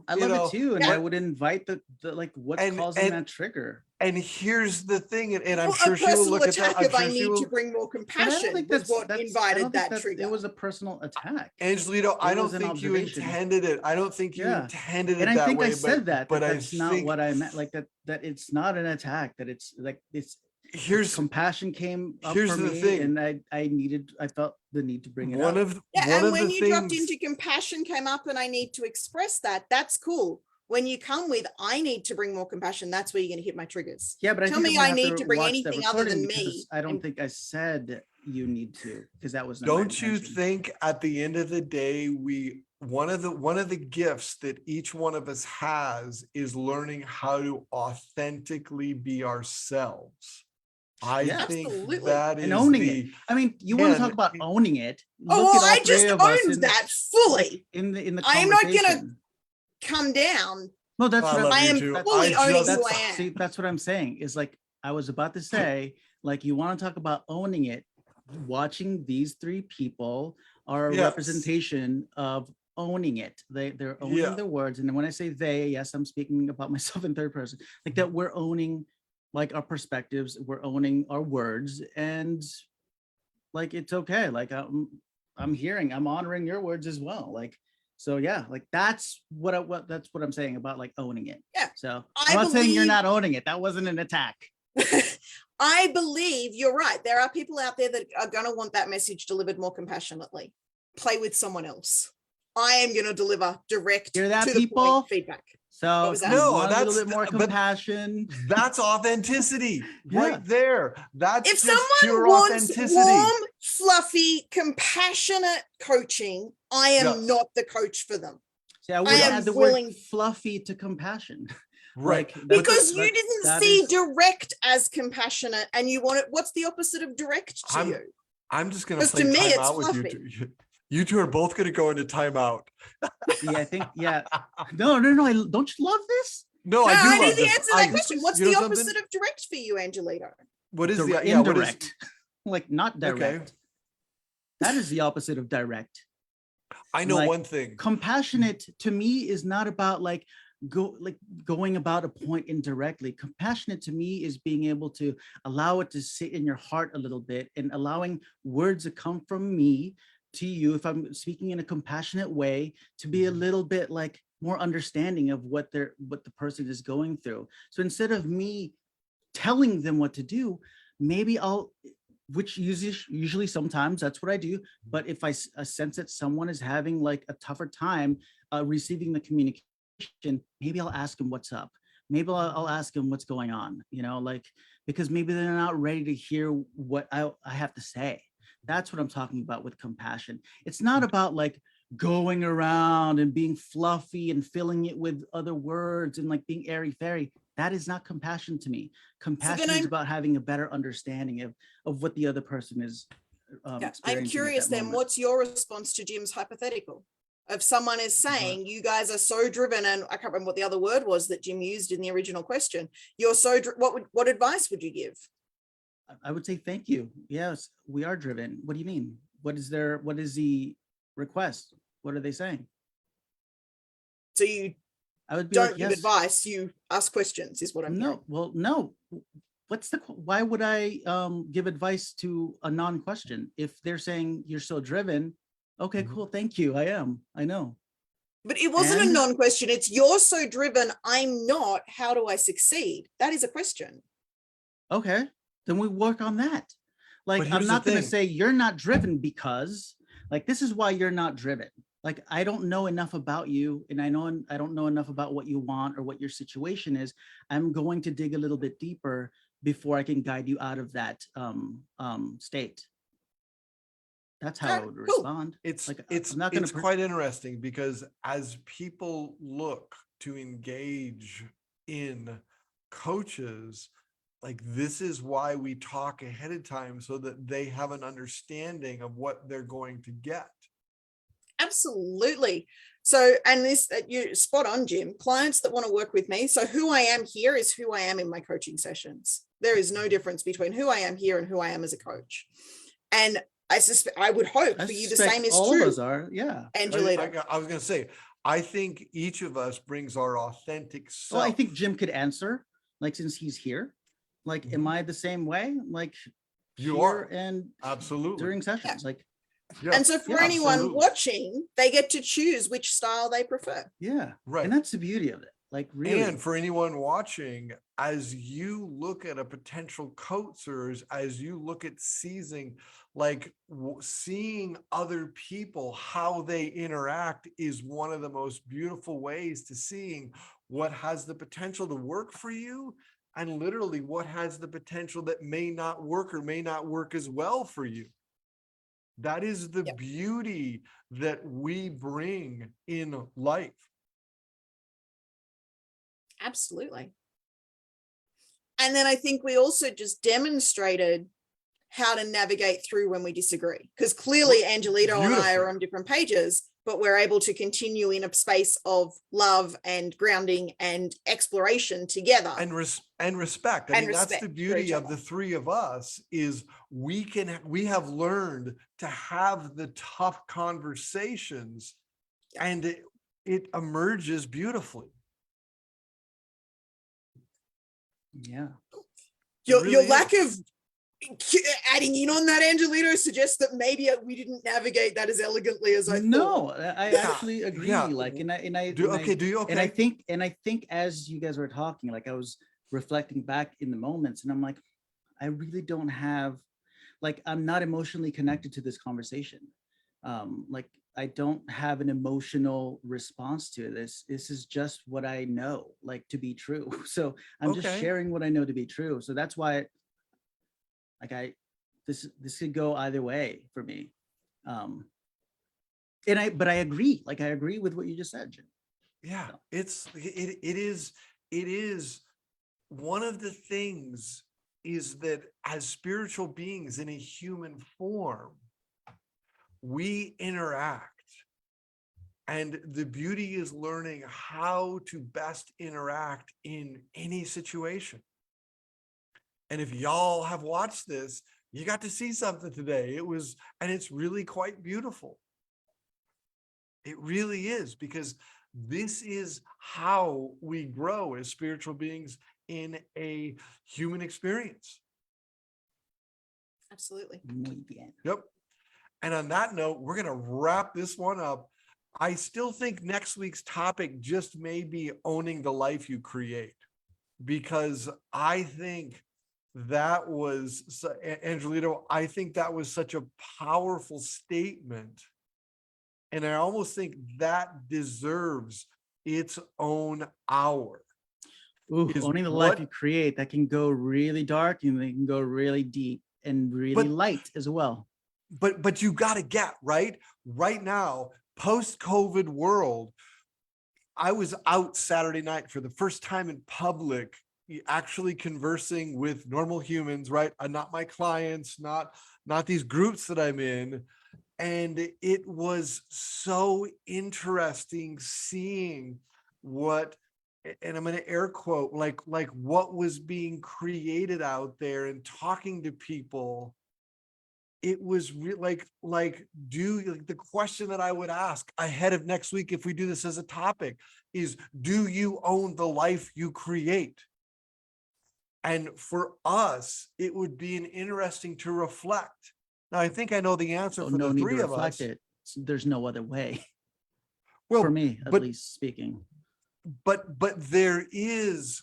S2: I
S1: You
S2: love
S1: know,
S2: it too, and
S3: yeah.
S2: I would invite the like what's
S1: And-
S2: causing
S1: and-
S2: that trigger.
S1: And here's the thing, and I'm
S3: Well,
S1: sure
S3: a
S1: she will
S3: personal
S1: look at that.
S3: attack
S1: I'm
S3: of I
S1: sure she
S3: need
S1: will.
S3: to bring more
S2: But I
S3: compassion
S2: don't think
S3: was
S2: that's
S3: what
S2: I
S3: invited
S2: don't think
S3: that trigger.
S2: It was a personal attack.
S1: Angelito, I
S2: It
S1: don't
S2: was an
S1: think you
S2: observation.
S1: intended it. I don't think you
S2: Yeah.
S1: intended it
S2: And I
S1: that
S2: think
S1: way.
S2: I said that
S1: but
S2: that's not
S1: think
S2: what I meant. Like that it's not an attack. That it's like it's
S1: here's
S2: compassion came up
S1: here's
S2: for
S1: the
S2: me,
S1: thing.
S2: and I felt the need to bring it
S1: one
S2: up.
S1: of
S3: Yeah,
S1: one
S3: and
S1: of
S3: when
S1: the
S3: you dropped
S1: things.
S3: into compassion came up and I need to express that, that's cool. When you come with I need to bring more compassion, that's where you're going to hit my triggers.
S2: Yeah, but I
S3: Tell
S2: think
S3: me
S2: I'm gonna
S3: I
S2: have
S3: need to bring
S2: watch that
S3: anything other
S2: recording
S3: than
S2: because
S3: me.
S2: I don't
S3: and-
S2: think I said you need to, because that was not my
S1: Don't you
S2: intention.
S1: think at the end of the day, one of the gifts that each one of us has is learning how to authentically be ourselves. I
S2: Yeah.
S1: think
S3: Absolutely.
S1: that is
S2: And owning
S1: the,
S2: it. I mean, you want to
S1: and-
S2: talk about owning it?
S3: Oh,
S2: look
S3: well,
S2: at all
S3: I just
S2: three of us
S3: owned
S2: in-
S3: that fully.
S2: in the
S3: I'm not gonna
S2: conversation.
S3: Come down.
S2: No, that's
S1: I
S2: what
S1: love
S3: I
S1: you
S3: am
S1: too.
S3: fully
S1: I
S3: owning
S1: just-
S3: who I am.
S2: See, that's what I'm saying. Is like I was about to say, like you want to talk about owning it. Watching these three people are a
S1: Yes.
S2: representation of owning it. They're owning
S1: Yeah.
S2: their words. And when I say they, yes, I'm speaking about myself in third person. Like that we're owning like our perspectives, we're owning our words, and like it's okay. Like I'm honoring your words as well. Like so yeah, like that's what I'm saying about like owning it.
S3: Yeah.
S2: So
S3: I
S2: I'm not saying you're
S3: believe-
S2: not owning it. That wasn't an attack.
S3: I believe you're right. There are people out there that are going to want that message delivered more compassionately. Play with someone else. I am going to deliver direct
S2: Hear that,
S3: to the
S2: people?
S3: point feedback.
S2: So
S3: was
S2: if
S3: that?
S2: you
S1: No,
S2: want a little
S1: that's-
S2: bit more
S1: but-
S2: compassion.
S1: That's authenticity
S2: Yeah.
S1: right there. That's
S3: If
S1: just
S3: someone
S1: pure
S3: wants
S1: authenticity.
S3: warm, fluffy, compassionate coaching, I am
S1: Yes.
S3: not the coach for them.
S2: See, I would
S3: am
S2: add the
S3: willing-
S2: word fluffy to compassion.
S1: Right.
S2: Like, that's-
S3: Because you
S2: that-
S3: didn't
S2: that
S3: see
S2: is-
S3: direct as compassionate and you want it. What's the opposite of direct to
S1: I'm-
S3: you?
S1: I'm just gonna
S3: 'Cause
S1: play
S3: to me, it's
S1: timeout with you
S3: fluffy.
S1: two. You two are both gonna go into timeout.
S2: See, I think, yeah. No, don't you love this?
S1: No,
S3: No,
S1: I do
S3: I
S1: love
S3: need the
S1: this.
S3: answer to that question. What's
S1: you know
S3: the
S1: something?
S3: opposite of direct for you, Angelito?
S1: What is the
S2: Direct-
S1: yeah? What is,
S2: indirect. Like not direct.
S1: Okay.
S2: That is the opposite of direct.
S1: I know
S2: like,
S1: one thing.
S2: Compassionate to me is not about like going about a point indirectly. Compassionate to me is being able to allow it to sit in your heart a little bit and allowing words that come from me to you, if I'm speaking in a compassionate way, to be a little bit like more understanding of what the person is going through. So instead of me telling them what to do, maybe I'll which usually sometimes that's what I do. But if I sense that someone is having like a tougher time receiving the communication, maybe I'll ask them what's up. Maybe I'll ask them what's going on, like, because maybe they're not ready to hear what I have to say. That's what I'm talking about with compassion. It's not about like going around and being fluffy and filling it with other words and like being airy fairy. That is not compassion to me. Compassion is about having a better understanding of what the other person is
S3: I'm
S2: experiencing
S3: curious
S2: at that
S3: then,
S2: moment.
S3: what's your response to Jim's hypothetical of someone is saying you guys are so driven, and I can't remember what the other word was that Jim used in the original question. You're so what advice would you give?
S2: I would say thank you. Yes, we are driven. What do you mean? What is the request? What are they saying?
S3: So you
S2: I would be
S3: don't
S2: like,
S3: give
S2: yes.
S3: advice, you ask questions is what I'm hearing.
S2: Well, no. Why would I give advice to a non-question? If they're saying you're so driven, okay, cool, thank you. I know.
S3: But it wasn't a non-question. It's you're so driven, I'm not. How do I succeed? That is a question.
S2: Okay, then we work on that. Like, I'm not going to say you're not driven because, like, this is why you're not driven. Like, I don't know enough about you, and I don't know enough about what you want or what your situation is. I'm going to dig a little bit deeper before I can guide you out of that state. That's how I would respond.
S1: It's
S2: like,
S1: it's quite interesting because as people look to engage in coaches, like, this is why we talk ahead of time so that they have an understanding of what they're going to get.
S3: Absolutely. So, and this, you're spot on, Jim. Clients that want to work with me. So who I am here is who I am in my coaching sessions. There is no difference between who I am here and who I am as a coach. And I would hope for you the same is
S2: all
S3: true.
S2: All of us are, yeah.
S3: Angelita.
S1: I was going to say, I think each of us brings our authentic self.
S2: Well, I think Jim could answer, like, since he's here. Like, am I the same way? Like,
S1: you are,
S2: and
S1: absolutely
S2: during sessions, like.
S1: Yeah,
S3: and so for anyone watching, they get to choose which style they prefer.
S2: Yeah,
S1: right.
S2: And that's the beauty of it. Like, really.
S1: And for anyone watching, as you look at a potential coach, or as you look at seizing, like seeing other people, how they interact is one of the most beautiful ways to seeing what has the potential to work for you, and literally what has the potential that may not work or may not work as well for you. That is the beauty that we bring in life.
S3: Absolutely. And then I think we also just demonstrated how to navigate through when we disagree, because clearly Angelito and I are on different pages, but we're able to continue in a space of love and grounding and exploration together.
S1: And respect. I mean, that's the beauty of the three of us, is we have learned to have the tough conversations, and it emerges beautifully.
S2: Yeah.
S3: Your lack of adding in on that, Angelito, suggests that maybe we didn't navigate that as elegantly as I thought.
S2: No, I actually agree.
S1: Yeah.
S2: Like, and I
S1: do you okay?
S2: And I think as you guys were talking, like, I was reflecting back in the moments, and I'm like, I really don't have, like, I'm not emotionally connected to this conversation. Like, I don't have an emotional response to this. This is just what I know, like, to be true. So I'm just sharing what I know to be true. So that's why, like, this could go either way for me. But I agree. Like, I agree with what you just said, Jim.
S1: Yeah, so. It is one of the things is that as spiritual beings in a human form, we interact, and the beauty is learning how to best interact in any situation. And if y'all have watched this, you got to see something today. And it's really quite beautiful. It really is, because this is how we grow as spiritual beings in a human experience.
S3: Absolutely.
S1: Yep. And on that note, we're going to wrap this one up. I still think next week's topic just may be owning the life you create, because I think that was Angelito, I think that was such a powerful statement. And I almost think that deserves its own hour.
S2: Ooh,
S1: Is
S2: owning the life
S1: what-
S2: you create, that can go really dark and they can go really deep and really
S1: But-
S2: light as well.
S1: But you got to get right now, post-COVID world. I was out Saturday night for the first time in public, actually conversing with normal humans, right? Not my clients, not these groups that I'm in. And it was so interesting seeing what, and I'm going to air quote, like what was being created out there and talking to people. It was like the question that I would ask ahead of next week, if we do this as a topic, is do you own the life you create? And for us, it would be an interesting to reflect. Now, I think I know the answer
S2: So
S1: for
S2: no
S1: the
S2: need to
S1: three of
S2: reflect
S1: us.
S2: it. There's no other way
S1: Well,
S2: for me, at
S1: but
S2: least speaking.
S1: but there is,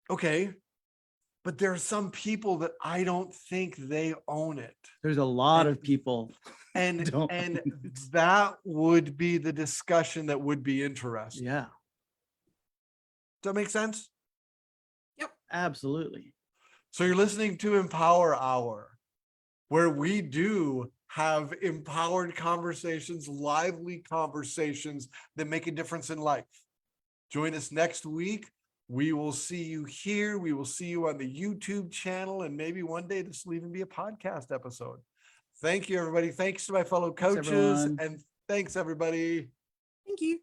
S1: okay, but there are some people that I don't think they own it.
S2: There's a lot
S1: And-
S2: of people.
S1: And
S2: Don't
S1: and
S2: own it.
S1: that would be the discussion that would be interesting.
S2: Yeah,
S1: Does that make sense?
S2: absolutely.
S1: So you're listening to Empower Hour, where we do have empowered conversations, lively conversations that make a difference in life. Join us next week. We will see you here. We will see you on the YouTube channel, and maybe one day this will even be a podcast episode. Thank you, everybody. Thanks to my fellow
S2: Thanks,
S1: coaches,
S2: everyone.
S1: and thanks, everybody.
S3: Thank you.